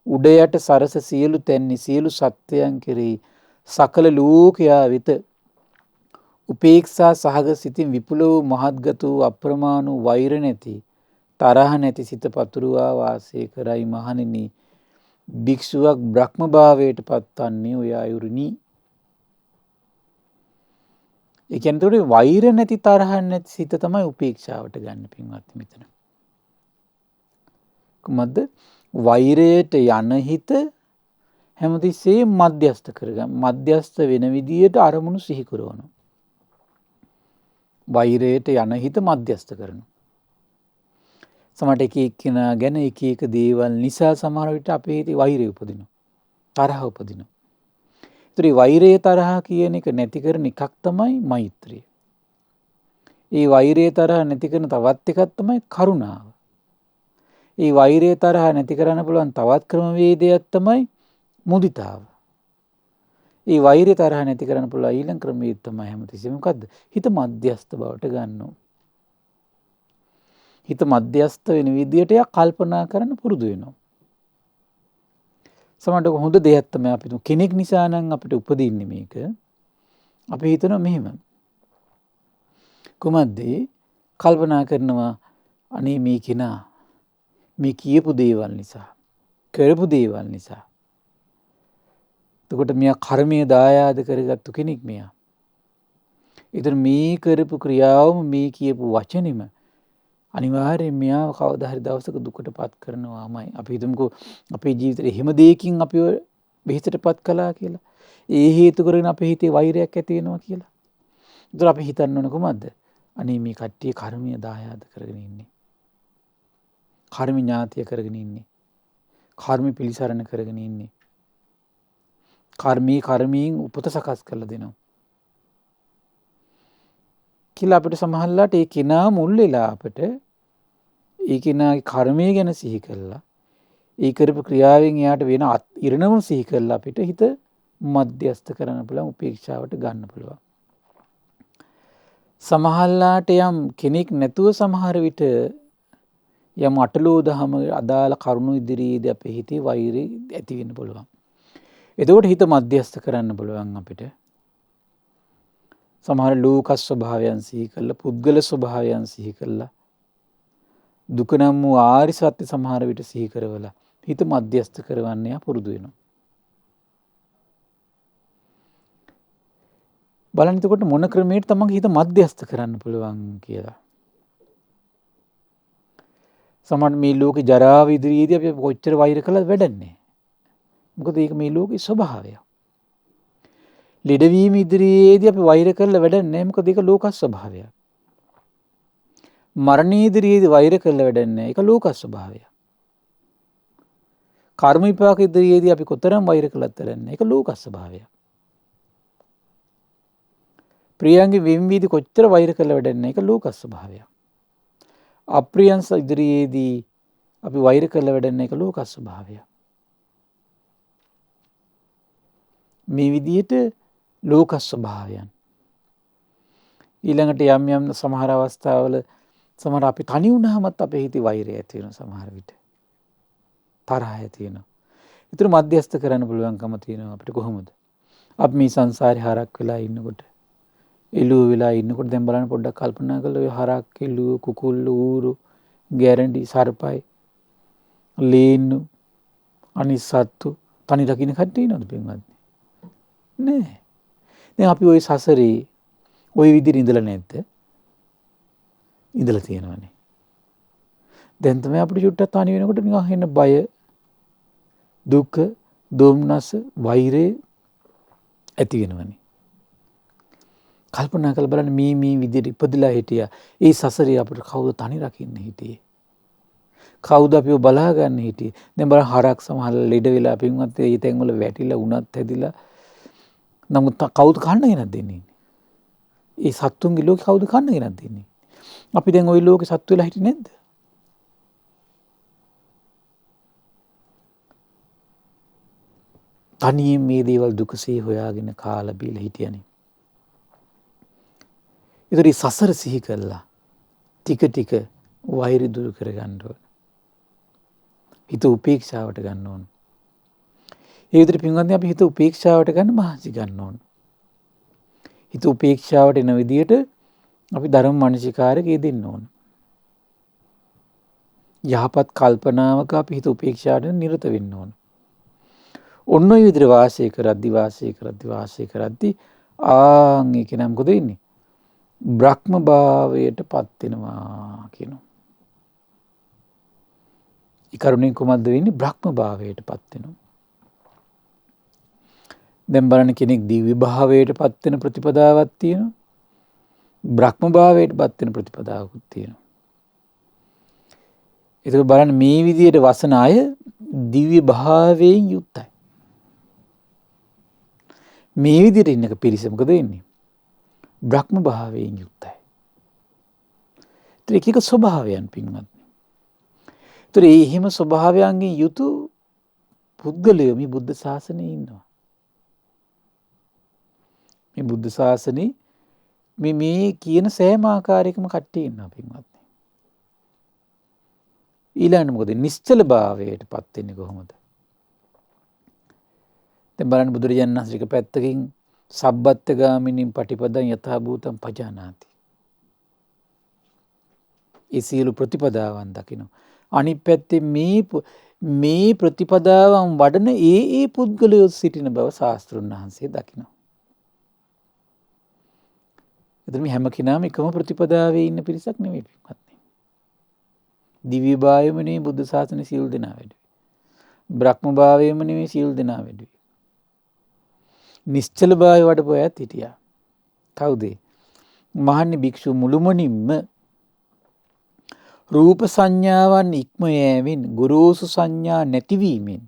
උඩ යට සරස සියලු තැන්හි සියලු සත්වයන් කෙරෙහි සකල ලෝකයා වෙත උපේක්ෂා සහගත සිතින් විපුල වූ මහත්ගත වූ අප්‍රමාණ වූ වෛර නැති තරහ නැති සිත පතුරුවා වාසය කරයි මහණෙනි. භික්ෂුවක් බ්‍රහ්ම භාවයට පත්වන්නේ ඔය අයුරිනි. ඒ කියන්නේ වෛර නැති තරහ නැති සිත තමයි උපේක්ෂාවට ගන්න පින්වත්නි මෙතන. කොහොමද? වෛරයට යන හිත හැමතිස්සෙම මධ්‍යස්ත කරගන්න. මධ්‍යස්ත වෙන විදියට අරමුණු සිහි කරනවා. වෛරයට යන හිත මධ්‍යස්ත කරනවා. සමහරට එක එක්කෙනා ගැන එක එක දේවල් නිසා සමහර විට අපේ හිතේ වෛරය උපදිනවා. තරහ උපදිනවා. ඒතර වෛරය තරහ කියන එක නැති කරන එකක් තමයි මෛත්‍රිය. ඒ වෛරය තරහ නැති කරන තවත් එකක් තමයි කරුණාව. ඒ වෛරය තරහ නැති කරන්න පුළුවන් තවත් ක්‍රමවේදයක් තමයි මුදිතාව. ඒ වෛරය තරහ නැති කරන්න පුළුවන් ඊළඟ ක්‍රමවේදය තමයි හැමතිස්සෙම මොකද්ද? හිත මධ්‍යස්ථ බවට ගන්නවා. හිත මධ්‍යස්ථ වෙන විදියට කල්පනා කරන්න පුරුදු වෙනවා. සමහරට හොඳ දෙයක් තමයි අපි කෙනෙක් නිසා නම් අපිට උපදින්නේ මේක. අපි හිතනවා මෙහෙම. කොහොමද? කල්පනා කරනවා අනේ මේ කෙනා මේ කියපු දේවල් නිසා, කරපු දේවල් නිසා. එතකොට මෙයා කර්මයේ දායාද කරගත්තු කෙනෙක් මෙයා. ඒතර මේ කරපු ක්‍රියාවම මේ කියපු වචනෙම අනිවාර්යයෙන් මෙයාව කවදා හරි දවසක දුකටපත් කරනවාමයි. අපි හිතමුකෝ අපේ ජීවිතේ එහෙම දෙයකින් අපිව බෙහෙතටපත් කළා කියලා. ඒ හේතු කරගෙන අපේ හිතේ වෛරයක් ඇති වෙනවා කියලා. ඒතර අපි හිතන්න ඕන කොහමද? අනේ මේ කට්ටිය කර්මීය දායාද කරගෙන ඉන්නේ. කර්ම ඥාතිය කරගෙන ඉන්නේ. කර්ම පිළිසරණ කරගෙන ඉන්නේ. කර්මයෙන් උපත සකස් කරලා දෙනවා. කියලා අපිට සමහරලාට ඒ කෙනා මුල් වෙලා අපිට ඒ කෙනාගේ කර්මය ගැන සිහි කළා. ඒ කරපු ක්‍රියාවෙන් එයාට වෙන ඉරණම සිහි කළා අපිට හිත මධ්‍යස්ථ කරන්න පුළුවන් උපේක්ෂාවට ගන්න පුළුවන්. සමහරලාට යම් කෙනෙක් නැතුව සමහර විට යම් අටලෝ දහම අදාළ කරුණු ඉදිරියේදී අපේ හිතේ වෛරය ඇති වෙන්න පුළුවන්. එතකොට හිත මධ්‍යස්ථ කරන්න පුළුවන් අපිට. සමහර ලෝක ස්වභාවයන් සිහි කළා, පුද්ගල ස්වභාවයන් සිහි කළා. දුක නම් වූ ආරි සත්‍ය සමහර විට සිහි කරවලා හිත මධ්‍යස්ථ කරවන්න යා පුරුදු වෙනවා. බලන්න එතකොට මොන ක්‍රමයකට තමන්ගේ හිත මධ්‍යස්ථ කරන්න පුළුවන් කියලා. සමහර මේ ලෝකේ ජරාව ඉදිරියේදී අපි කොච්චර වෛර කළාද වැඩන්නේ. මොකද ඒක මේ ලෝකේ ස්වභාවය. ලෙඩවීම ඉදිරියේදී අපි වෛර කරලා වැඩන්නේ නැහැ. මොකද ඒක ලෝක ස්වභාවය. මරණය ඉදිරියේදී වෛර කරලා වැඩන්නේ නැහැ. ඒක ලෝක ස්වභාවය. කර්ම විපාක ඉදිරියේදී අපි කොතරම් වෛර කළත් කරන්නේ ඒක ලෝක ස්වභාවය. ප්‍රියයන්ගේ වින්විදි කොච්චර වෛර කළ වැඩන්නේ ඒක ලෝක ස්වභාවය. අප්‍රියයන් ඉදිරියේදී අපි වෛර කළ වැඩන්නේ ඒක ලෝක ස්වභාවය. මේ විදිහට ලෝක ස්වභාවයන්. ඊළඟට යම් සමහර අවස්ථාවල සමහර අපි තනි වුණාමත් අපේ හිතේ වෛරය ඇති වෙනවා සමහර විට. තරහ ඇති වෙනවා. ඒතර මධ්‍යස්ථ කරන්න පුළුවන්කම තියෙනවා අපිට කොහොමද? අපි මේ සංසාරේ හරක් වෙලා ඉන්නකොට එළුව වෙලා ඉන්නකොට දැන් බලන්න පොඩ්ඩක් කල්පනා කරලා ඔය හරක් එළුව කුකුල්ල ඌරු ගැරන්ටි සර්පයි ලේන්නු අනිත් සත්තු තනි රකින්න කට්ටිය ඉන්නවද පින්වත්නි? නෑ. දැන් අපි ওই සසරේ ওই විදිහට ඉඳලා නැද්ද? ඉඳලා තියෙනවානේ. දැන් තමයි අපිට චුට්ටක් තනි වෙනකොට නිකන් එන්න බය, දුක, දෝමනස, වෛරය ඇති වෙනවනේ. කල්පනා කරලා බලන්න මේ විදිහට ඉපදලා හිටියා. ඒ සසරේ අපිට කවුද තනි රකින්න හිටියේ? කවුද අපිව බලා ගන්න හිටියේ? දැන් බලන්න හරක් සමහර ලෙඩ වෙලා පින්වත් ඒ තැන් වල වැටිලා උණත් හැදිලා. නමුත් කවුද කන්න ගෙනත් දෙන්නේ? ඒ සත්තුන්ගේ ලෝකේ කවුද කන්න ගෙනත් දෙන්නේ? අපි දැන් ওই ලෝකේ සත්තු වෙලා හිටියේ නැද්ද? තනියෙන් මේ දේවල් දුකසේ හොයාගෙන කාලා බීලා හිටියනේ. ඒතරි සසර සිහි කළා. ටික ටික වෛරය දුරු කරගන්න ඕන. හිත උපේක්ෂාවට ගන්න ඕන. ඒ විදිහට පින්වත්නි අපි හිත උපේක්ෂාවට ගන්න මහන්සි ගන්න ඕන. හිත උපේක්ෂාවට එන විදිහට අපි ධර්ම මනසිකාරකේ දෙන්න ඕන. යහපත් කල්පනාවක අපි හිත උපේක්ෂාවට නිරත වෙන්න ඕන. ඔන්න ඔය විදිහට වාසය කරද්දී ඒක නම් මොකද වෙන්නේ? බ්‍රහ්ම භාවයට පත් වෙනවා කියනවා. ඒ කරුණෙන් කොහොමද වෙන්නේ? බ්‍රහ්ම භාවයට පත් වෙනවා. දැන් බලන්න කෙනෙක් දිව්‍ය භාවයට පත් වෙන ප්‍රතිපදාවක් තියෙනවා. බ්‍රහ්ම භාවයට පත් වෙන ප්‍රතිපදාවකුත් තියෙනවා. ඒක බලන්න මේ විදිහට වසන අය දිව්‍ය භාවයෙන් යුක්තයි. මේ විදිහට ඉන්නක පිරිස මොකද වෙන්නේ? බ්‍රහ්ම භාවයෙන් යුක්තයි. ඒක එක ස්වභාවයන් පින්වත්නි. ඒතර මේ හිම ස්වභාවයන්ගෙන් යුතු පුද්ගලයෝ මේ බුද්ධ ශාසනයේ ඉන්නවා. මේ බුද්ධ ශාසනේ මේ කියන සෑම ආකාරයකම කට්ටිය ඉන්නවා පින්වත්නි. ඊළඟට මොකද? නිශ්චල භාවයට පත් වෙන්නේ කොහොමද? දැන් බලන්න බුදුරජාණන් වහන්සේක පැත්තකින් සබ්බත් ගාමිනීන් පටිපදං යථා භූතං පජානාති. ඒ සියලු ප්‍රතිපදාවන් දකින්න. අනිත් පැත්තේ මේ ප්‍රතිපදාවන් වඩන ඒ පුද්ගලයෝ සිටින බව ශාස්ත්‍රුන් වහන්සේ දකින්න. එතන මේ හැම කෙනාම එකම ප්‍රතිපදාවේ ඉන්න පිරිසක් නෙවෙයි පින්වත්නි. දිව්‍ය භාවයම නෙවෙයි බුද්ධ ශාසනය සියලු දෙනා වැඩි. බ්‍රහ්ම භාවයම නෙවෙයි සියලු දෙනා වැඩි. නිශ්චල භාවය වඩපු අයත් හිටියා. කවුද? මහන්නේ භික්ෂු මුළුමනින්ම රූප සංඥාවන් ඉක්ම යෑමෙන් ගුරුසු සංඥා නැතිවීමෙන්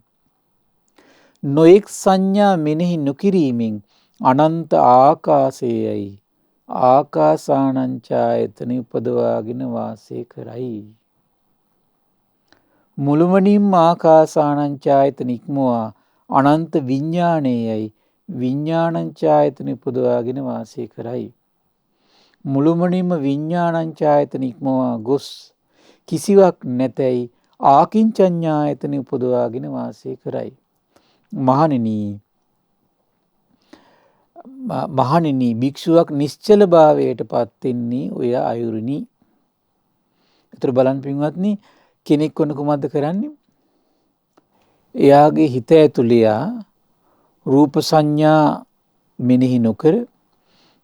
නොඑක් සංඥා මෙනෙහි නොකිරීමෙන් අනන්ත ආකාශයයි ආකාසානංචායතන උපදවාගෙන වාසය කරයි. මුළුමනින්ම ආකාසානංචායතන ඉක්මවා අනන්ත විඥානයයි විඥානංචායතන උපදවාගෙන වාසය කරයි. මුළුමනින්ම විඥානංචායතන ඉක්මවා ගොස් කිසිවක් නැතයි ආකින්චඤ්ඤායතන උපදවාගෙන වාසය කරයි. මහණෙනි භික්ෂුවක් නිශ්චල භාවයට පත් වෙන්නේ ඔය අයුරිනි. ඒතර බලන්න පින්වත්නි කෙනෙක් වුණ කොහොමද කරන්නේ? එයාගේ හිත ඇතුළේ රූප සංඥා මෙනෙහි නොකර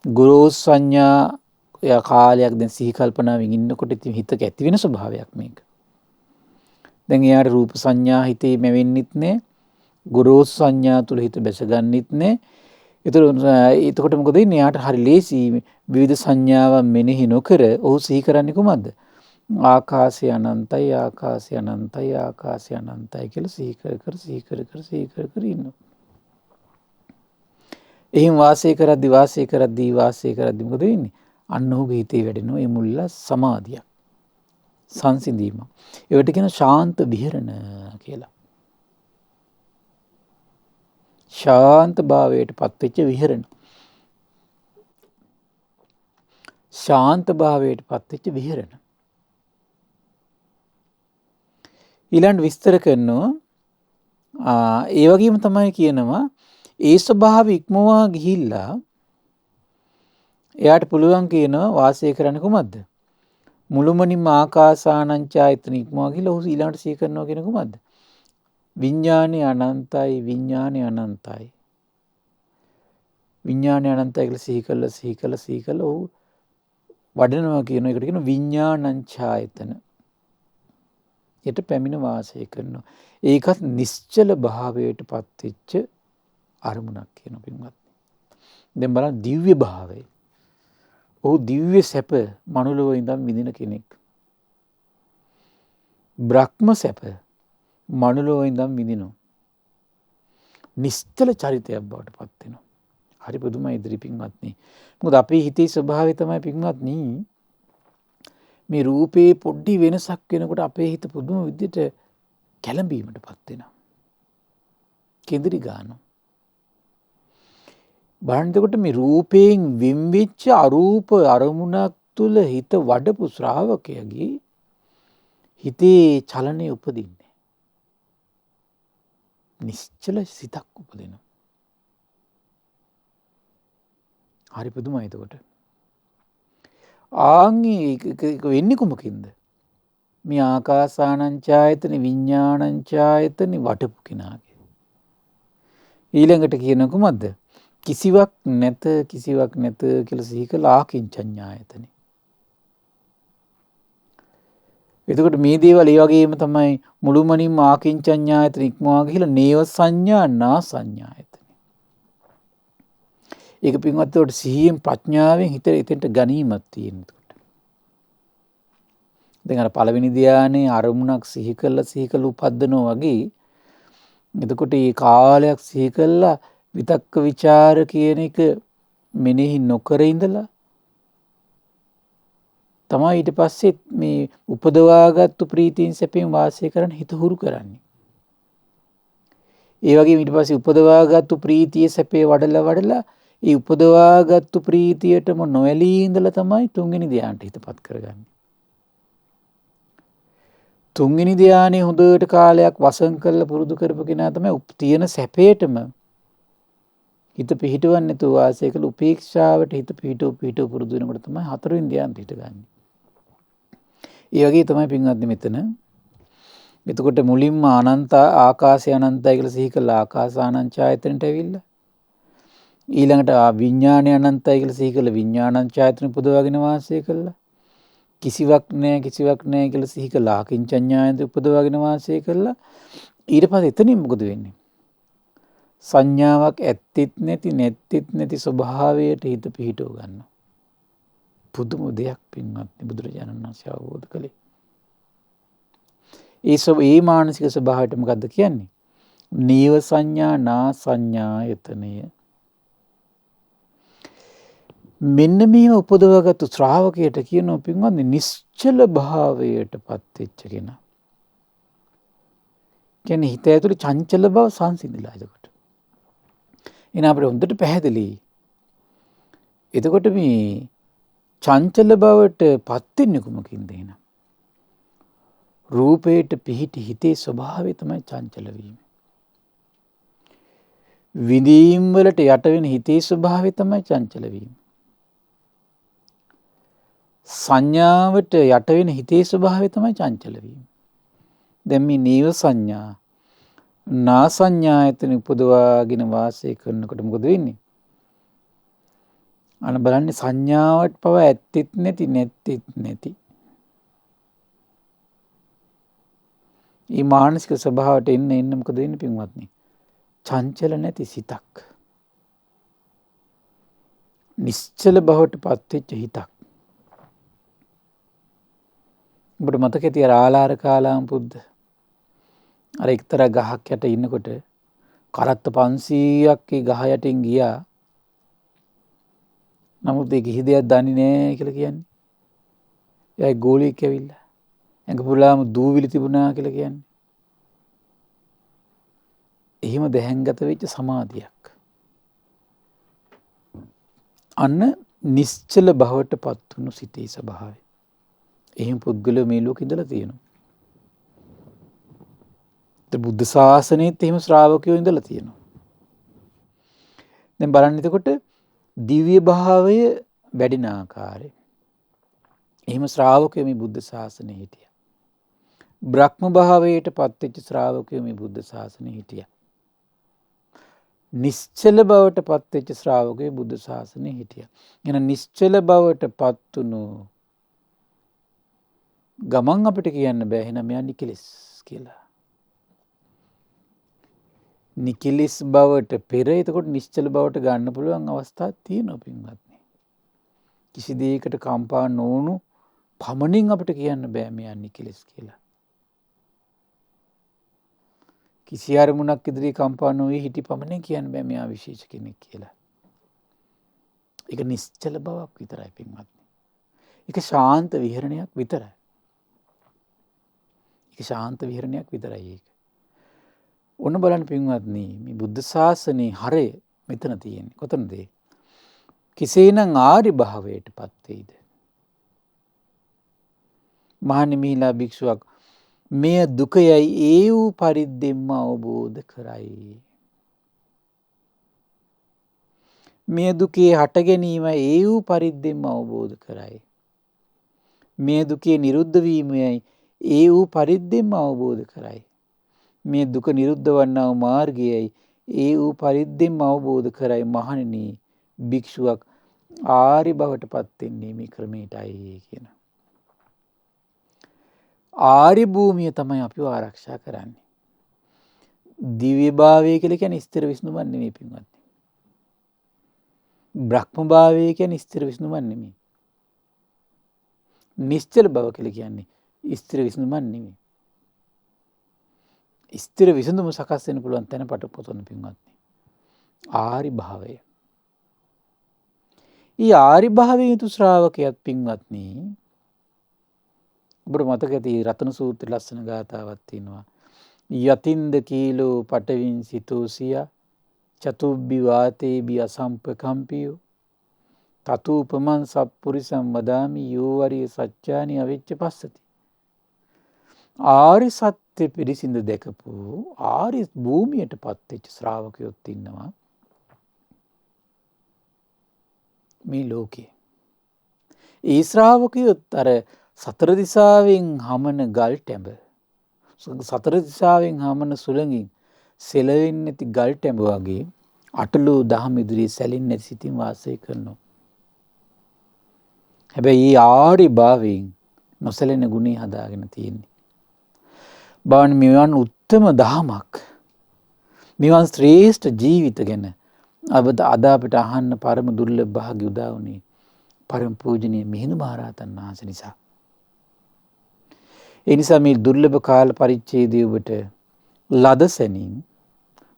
ගුරුස් සංඥා එයා කාලයක් දැන් සිහි කල්පනාවෙන් ඉන්නකොට ඉතින් හිතක ඇති වෙන ස්වභාවයක් මේක. දැන් එයාට රූප සංඥා හිතේ මැවෙන්නෙත් නැහැ. ගුරුස් සංඥා තුල හිත බැසගන්නෙත් නැහැ. එතකොට මොකද වෙන්නේ? එයාට හරි ලේසි විවිධ සංඥාවන් මෙනෙහි නොකර ඔහු සිහි කරන්නේ කොහොමද? ආකාශය අනන්තයි ආකාශය අනන්තයි ආකාශය අනන්තයි කියලා සිහි කර කර ඉන්නවා. එහෙන් වාසය කරද්දී මොකද වෙන්නේ? අන්න ඔහුගේ හිතේ වැඩෙනවා මේ මුල්ල සමාධියක්. සංසිඳීම. ඒවට කියන ශාන්ත විහරණ කියලා. ශාන්ත භාවයට පත්වෙච්ච විහරණ. ශාන්ත භාවයට පත්වෙච්ච විහරණ. ඊළඟ විස්තර කරනවා ඒ වගේම තමයි කියනවා ඒ ස්වභාව ඉක්මවා ගිහිල්ලා එයාට පුළුවන් කියනවා වාසය කරන්න කුමක්ද? මුළුමනින්ම ආකාසානංචායතන ඉක්මවා ගිහිල්ලා ඔහු ඊළඟට සිහි කරනවා කියන කුමක්ද? විඥානේ අනන්තයි විඥානේ අනන්තයි. විඥානේ අනන්තයි කියලා සිහි කළා ඔහු වඩනවා කියන එකට කියන විඥානංචායතන. යට පැමිණ වාසය කරනවා. ඒකත් නිශ්චල භාවයට පත්වෙච්ච අරමුණක් කියන පින්වත්. දැන් බලන්න දිව්‍ය භාවය. ඔහු දිව්‍ය සැප මනුලොව ඉඳන් විඳින කෙනෙක්. බ්‍රහ්ම සැප මනුලොව ඉඳන් විඳිනවා. නිශ්චල චරිතයක් බවට පත් වෙනවා. හරි පුදුමයි ඉදිරි පින්වත්නි. මොකද අපේ හිතේ ස්වභාවය තමයි පින්වත්නි මේ රූපේ පොඩි වෙනසක් වෙනකොට අපේ හිත පුදුම විදිහට කැළඹීමටපත් වෙනවා. කෙඳිරි ගන්නවා. බලන්නකොට මේ රූපයෙන් විම්විච්ච අරූප අරමුණක් තුල හිත වඩපු ශ්‍රාවකයාගේ හිතේ චලනය උපදින්නේ. නිශ්චල සිතක් උපදිනවා. හරි පුදුමයි එතකොට. ඒක වෙන්නේ කොමකින්ද? මේ ආකාසානංචායතන විඥානංචායතන වටපු කෙනාගේ. ඊළඟට කියන කුමක්ද? කිසිවක් නැත කියලා සිහි කළ ආකින්චඤ්ඤායතන. එතකොට මේ දේවල් ඒ වගේම තමයි මුළුමනින්ම ආකින්චඤ්ඤායතන ඉක්මවා ගිහිලා නේව සංඥා නා සංඥායතන. ඒක පින්වත් උඩ සිහියෙන් ප්‍රඥාවෙන් හිත එතෙන්ට ගැනීමක් තියෙනවා. දැන් අර පළවෙනි ධානයේ අරමුණක් සිහි කළ උපද්දනවා වගේ එතකොට මේ කාලයක් සිහි කළා විතක්ක ਵਿਚාර කියන එක මෙනෙහි නොකර ඉඳලා තමයි ඊට පස්සේ මේ උපදවාගත්තු ප්‍රීතියෙන් සැපයෙන් වාසය කරන්න හිත හුරු කරන්නේ. ඒ වගේම ඊට පස්සේ උපදවාගත්තු ප්‍රීතිය සැපේ වඩලා ඒ උපදවාගත්තු ප්‍රීතියටම නොඇලී ඉඳලා තමයි තුන්වෙනි ධානයට හිතපත් කරගන්නේ. තුන්වෙනි ධානයේ හොඳට කාලයක් වසන් කරලා පුරුදු කරපු කෙනා තමයි තියෙන සැපේටම හිත පිහිටවන්නේ නැතුව වාසය කළ උපේක්ෂාවට හිත පිහිටව පුරුදු වෙනකොට තමයි හතරවෙනි ධානයට හිටගන්නේ. ඒ වගේ තමයි පින්වත්නි මෙතන. එතකොට මුලින්ම අනන්ත ආකාශය අනන්තයි කියලා සිහි කළා ආකාසානංචායතනට ඇවිල්ලා. ඊළඟට විඥානය අනන්තයි කියලා සිහි කළා විඥානංචායතන උපදවාගෙන වාසය කළා. කිසිවක් නැහැ කියලා සිහි කළා කිංචඤ්ඤායත උපදවාගෙන වාසය කළා. ඊට පස්සේ එතනින් මොකද වෙන්නේ? සංඥාවක් ඇත්තෙත් නැති ස්වභාවයට හිත පිහිටව ගන්නවා. පුදුම දෙයක් පින්වත්නි බුදුරජාණන් වහන්සේ අවබෝධ කළේ. ඒ මානසික ස්වභාවයට මොකද්ද කියන්නේ? නීව සංඥා නා සංඥායතනය. මෙන්න මේව උපදවගත්තු ශ්‍රාවකයට කියනවා පින්වත්නි නිශ්චල භාවයට පත්වෙච්ච කෙනා. කියන්නේ හිත ඇතුලේ චංචල බව සංසිඳිලා එතකොට. එන අපිට හොඳට පැහැදිලි. එතකොට මේ චංචල බවට පත් වෙන්නේ කොමකින්ද එන? රූපයට පිහිටි හිතේ ස්වභාවය තමයි චංචල වීම. විඳීම් වලට යට වෙන හිතේ ස්වභාවය තමයි චංචල වීම. සංඥාවට යට වෙන හිතේ ස්වභාවය තමයි චංචල වීම. දැන් මේ නීව සංඥා නා සංඥායතන උපදවාගෙන වාසය කරනකොට මොකද වෙන්නේ? අන බලන්නේ සංඥාවට පව ඇත්තෙත් නැති. මේ මානසික ස්වභාවයට එන්න මොකද වෙන්නේ පින්වත්නි? චංචල නැති සිතක්. නිශ්චල බවට පත්වෙච්ච හිතක්. ඔබට මතක ඇති ආලාර කාලාම්පුද්ද අර එක්තරා ගහක් යට ඉන්නකොට කරත්ත 500ක් ඒ ගහ යටින් ගියා. නමුත් ඒ කිසි දෙයක් දන්නේ නැහැ කියලා කියන්නේ. එයා ගෝලියෙක් ඇවිල්ලා ඇඟ පුරාම දූවිලි තිබුණා කියලා කියන්නේ. එහෙම දැහැන්ගත වෙච්ච සමාධියක්. අන්න නිශ්චල බවට පත් වුණු සිතේ ස්වභාවය. එහෙම පුද්ගලයෝ මේ ලෝකෙ ඉඳලා තියෙනවා. බුද්ධ ශාසනයේත් එහෙම ශ්‍රාවකයෝ ඉඳලා තියෙනවා. දැන් බලන්න එතකොට දිව්‍ය භාවය වැඩින ආකාරය. එහෙම ශ්‍රාවකයෝ මේ බුද්ධ ශාසනයේ හිටියා. බ්‍රහ්ම භාවයට පත්වෙච්ච ශ්‍රාවකයෝ මේ බුද්ධ ශාසනයේ හිටියා. නිශ්චල බවට පත්වෙච්ච ශ්‍රාවකයෝ බුද්ධ ශාසනයේ හිටියා. එහෙනම් නිශ්චල බවට පත් වුණු ගමන් අපිට කියන්න බෑ එහෙනම් මෙයා නිකලස් කියලා. නිකලස් බවට පෙර එතකොට නිශ්චල බවට ගන්න පුළුවන් අවස්ථා තියෙනවා පින්වත්නි. කිසි දෙයකට කම්පා නොවුණු පමණින් අපිට කියන්න බෑ මෙයා නිකලස් කියලා. කිසි අරමුණක් ඉදිරියේ කම්පා නොවී හිටි පමණින් කියන්න බෑ මෙයා විශේෂ කෙනෙක් කියලා. ඒක නිශ්චල බවක් විතරයි පින්වත්නි. ඒක ශාන්ත විහරණයක් විතරයි. ඒක ශාන්ත විහරණයක් විතරයි ඒක. ඔන්න බලන්න පින්වත්නි මේ බුද්ධ ශාසනයේ හරය මෙතන තියෙන්නේ. කොතනද? කෙසේනම් ආර්ය භාවයට පත් වෙයිද? මහණෙනිලා භික්ෂුවක් මෙය දුකයයි ඒ වූ පරිද්දෙන්ම අවබෝධ කරයි. මේ දුකේ හට ගැනීම ඒ වූ පරිද්දෙන්ම අවබෝධ කරයි. මේ දුකේ නිරුද්ධ වීමයි ඒ වූ පරිද්දෙන්ම අවබෝධ කරයි. මේ දුක නිරුද්ධ වන්නා වූ මාර්ගයයි ඒ වූ පරිද්දෙන්ම අවබෝධ කරයි. මහණෙනි භික්ෂුවක් ආර්ය බවට පත් වෙන්නේ මේ ක්‍රමයටයි කියන. ආර්ය භූමිය තමයි අපිව ආරක්ෂා කරන්නේ. දිව්‍ය භාවය කියලා කියන්නේ ස්ථිර විසඳුමක් නෙමෙයි පින්වත්නි. බ්‍රහ්ම භාවය කියන්නේ ස්ථිර විසඳුමක් නෙමෙයි. නිශ්චල බව කියලා කියන්නේ ස්ථිර විසඳුමක් නෙමෙයි. ස්ථිර විසඳුම සකස් වෙන්න පුළුවන් තැන පටපොතන පින්වත්නි. ආරි භාවය. ඊ ආරි භාවයේ යුතු ශ්‍රාවකයාත් පින්වත්නි ඔබට මතක ඇති රතන සූත්‍රයේ ලස්සන ගාථාවක් තියෙනවා. යතින්ද කීලෝ පටවින් සිතෝසිය චතුබ්බි වාතේබි අසම්පකම්පියෝ තතූපමං සප්පුරිසම් වදාමි යෝවරිය සච්චානි අවිච්ච පස්සති. ආරි සත්‍ය පිරිසිඳ දැකපු ආරි භූමියට පත්වෙච්ච ශ්‍රාවකයොත් ඉන්නවා මේ ලෝකේ. ඒ ශ්‍රාවකයොත් අර සතර දිසාවෙන් හමන ගල් ටැඹ සතර දිසාවෙන් හමන සුළඟින් සෙලවෙන්නේ නැති ගල් ටැඹ වගේ අටලෝ දහම ඉදිරියේ සැලින් නැති සිතින් වාසය කරනවා. හැබැයි මේ ආරි භාවයෙන් නොසැලෙන ගුණය හදාගෙන තියෙන්නේ. බාන මෙවන් උත්තම දහමක් මෙවන් ශ්‍රේෂ්ඨ ජීවිත ගැන අද අපිට අහන්න පරම දුර්ලභ භාග්‍ය උදා වුණේ පරම පූජනීය මිහිඳු මහරහතන් වහන්සේ නිසා. ඒ නිසා මේ දුර්ලභ කාල පරිච්ඡේදය ඔබට ලද සැනින්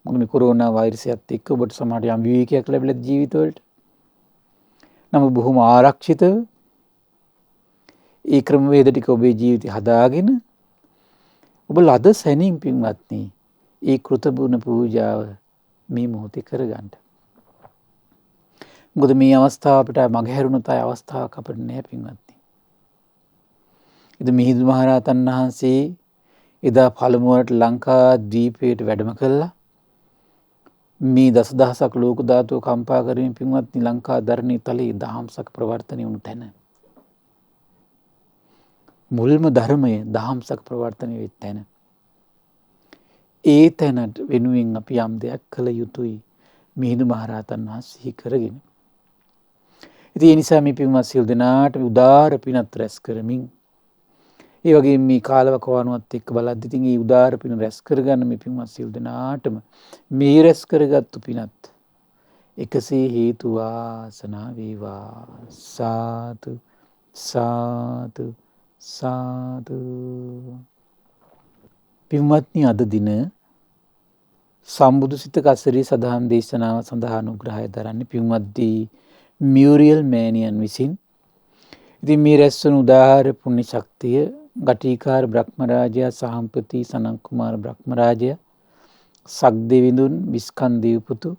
මොකද මේ කොරෝනා වෛරසයත් එක්ක ඔබට සමහරට යම් විවේකයක් ලැබිලා ජීවිතවලට. නමුත් බොහොම ආරක්ෂිතව ඒ ක්‍රමවේද ටික ඔබේ ජීවිතය හදාගෙන ඔබ ලද සැනින් පින්වත්නි ඒ කෘතගුණ පූජාව මේ මොහොතේ කරගන්න. මොකද මේ අවස්ථාව අපිට මගහැරුණු තයි අවස්ථාවක් අපිට නැහැ පින්වත්නි. ඉතින් මිහිඳු මහරහතන් වහන්සේ එදා පළමුවට ලංකා දීපයට වැඩම කළා. මේ දසදහසක් ලෝක ධාතුව කම්පා කරමින් පින්වත්නි ලංකා ධර්ණී තලයේ දහම්සක් ප්‍රවර්තනය වුණු තැන. මුල්ම ධර්මය දහම්සක් ප්‍රවර්තනය වෙච්ච තැන. ඒ තැනට වෙනුවෙන් අපි යම් දෙයක් කළ යුතුයි මිහිඳු මහරහතන් වහන්සේ කරගෙන. ඉතින් ඒ නිසා මේ පින්වත් සියලු දෙනාට උදාර පිනත් රැස් කරමින් ඒ වගේම මේ කාලවකවානුවත් එක්ක බලද්දි ඉතින් මේ උදාර පින රැස් කරගන්න මේ පින්වත් සියලු දෙනාටම මේ රැස් කරගත්තු පිනත් එකසේ හේතු වාසනා වේවා. සාදු සාදු සාදු. පින්වත්නි, අද දින සම්බුදු සිතක අසිරි සදහම් දේශනාව සඳහා අනුග්‍රහය දරන්නේ පින්වත්දී මියුරියල් මෑනියන් විසින්. ඉතින් මේ රැස්වන උදාාර පුණ්‍ය ශක්තිය ගටිකාර බ්‍රහ්මරාජයා, සහම්පති සනත් කුමාර බ්‍රහ්මරාජයා, සක්දෙවිඳුන්, විස්කන්ධිය පුතු,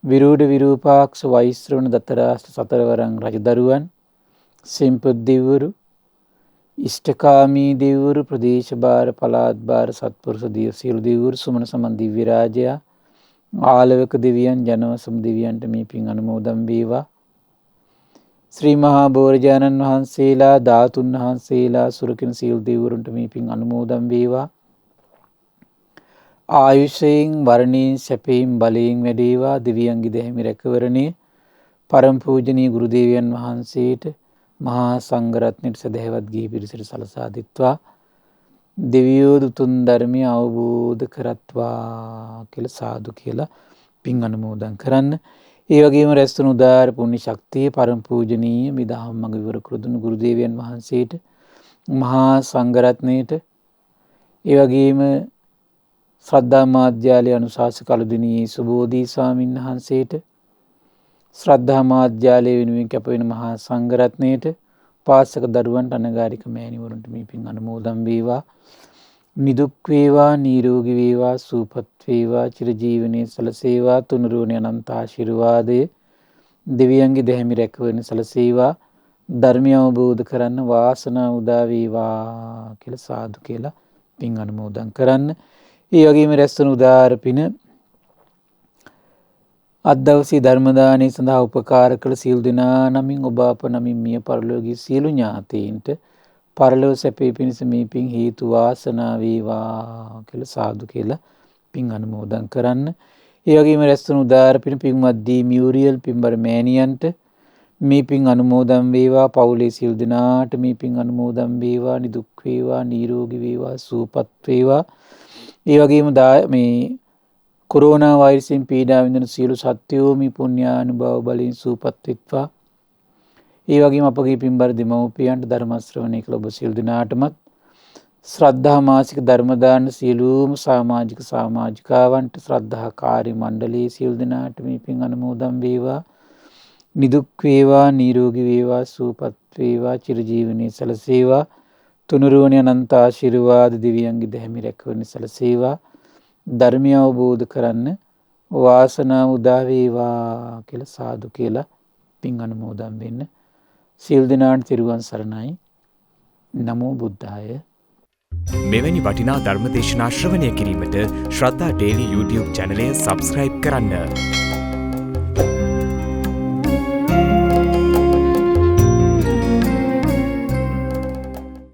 විරූඪ විරූපාක්ෂ වෛශ්‍රවණ දතරාෂ්ට්‍ර සතරවරන් රජදරුවන්, සෙම්පත් දෙවිවරු, ඉෂ්ඨකාමී දෙවිවරු, ප්‍රදේශ භාර, පළාත් භාර, සත්පුරුෂ දිව්‍ය සියලු දෙවිවරු, සුමන සමන් දිව්‍ය රාජයා, ආලවක දෙවියන්, ජනවසම් දෙවියන්ට මේ පින් අනුමෝදන් වේවා. ශ්‍රී මහා බෝධිජනන් වහන්සේලා, ධාතුන් වහන්සේලා, සුරකින සියලු දෙවිවරුන්ට මේ පින් අනුමෝදන් වේවා. ආයුෂයෙන්, වර්ණයෙන්, සැපයෙන්, බලයෙන් වැඩේවා. දෙවියන්ගේ දැහැමි රැකවරණේ පරම පූජනීය ගුරු දේවයන් වහන්සේට, මහා සංඝරත්නයට, සදහැවත් ගිහි පිරිසට සලසා දෙත්වා. දෙවියෝ උතුම් ධර්මය අවබෝධ කරත්වා කියලා සාදු කියලා පින් අනුමෝදන් කරන්න. ඒ වගේම රැස්වන උදාාර පුණ්‍ය ශක්තිය පරම පූජනීය මේ දහම් මඟ විවර කර දුණු ගුරු දේවයන් වහන්සේට, මහා සංඝරත්නයට, ඒ වගේම ශ්‍රද්ධා මාධ්‍යාලය අනුශාසක අලුදිනී සුබෝධි ස්වාමීන් වහන්සේට, ශ්‍රද්ධා මාධ්‍යාලය වෙනුවෙන් කැපවෙන මහා සංඝරත්නයට, පාසක දරුවන්ට, අනගාരിക මෑණිවරුන්ට මේ පින් අනුමෝදන් වේවා. නිදුක් වේවා, නිරෝගී වේවා, සුවපත් වේවා, චිරජීවනයේ සලසේවා. තුනුරුවනේ අනන්ත ආශිර්වාදයේ දෙවියන්ගේ දැහැමි රැකවරණ සලසේවා. ධර්මය අවබෝධ කරන්න වාසනාව උදා වේවා කියලා සාදු කියලා පින් අනුමෝදන් කරන්න. ඒ වගේම රැස්වන උදාාර පින අද දවසේ ධර්ම දානය සඳහා උපකාර කළ සියලු දෙනා නමින්, ඔබ අප නමින්, මිය පරලෝකීය සියලු ඥාතීන්ට පරලොව සැපේ පිණිස මේ පින් හේතු වාසනා වේවා කියලා සාදු කියලා පින් අනුමෝදන් කරන්න. ඒ වගේම රැස්වන උදාාර පින පින්වත්දී මියුරියල් පින්බර මෑණියන්ට මේ පින් අනුමෝදන් වේවා. පවුලේ සියලු දෙනාට මේ පින් අනුමෝදන් වේවා. නිදුක් වේවා, නිරෝගී වේවා, සුවපත් වේවා. ඒ වගේම මේ කොරෝනා වෛරසයෙන් පීඩා විඳින සියලු සත්වයෝ මේ පුණ්‍යානුභව බලයෙන් සුවපත් වෙත්වා. ඒ වගේම අපගේ පින්බර දෙමව්පියන්ට, ධර්ම ශ්‍රවණය කළ ඔබ සියලු දෙනාටමත්, ශ්‍රද්ධා මාසික ධර්ම දාන සියලුම සමාජික සමාජිකාවන්ට, ශ්‍රද්ධා කාර්ය මණ්ඩලයේ සියලු දෙනාට මේ පින් අනුමෝදන් වේවා. නිදුක් වේවා, නිරෝගී වේවා, සුවපත් වේවා, චිරජීවනයේ සලසේවා. තුනුරුවනේ අනන්ත ආශිර්වාද දෙවියන්ගේ දැහැමි රැකවරණ සලසේවා. ධර්මය අවබෝධ කරන්න වාසනාව උදා වේවා කියලා සාදු කියලා පින් අනුමෝදන් වෙන්න. සියලු දෙනාට තෙරුවන් සරණයි. නමෝ බුද්ධාය. මෙවැනි වටිනා ධර්ම දේශනා ශ්‍රවණය කිරීමට ශ්‍රද්ධා ඩේලි YouTube චැනලය සබ්ස්ක්‍රයිබ් කරන්න.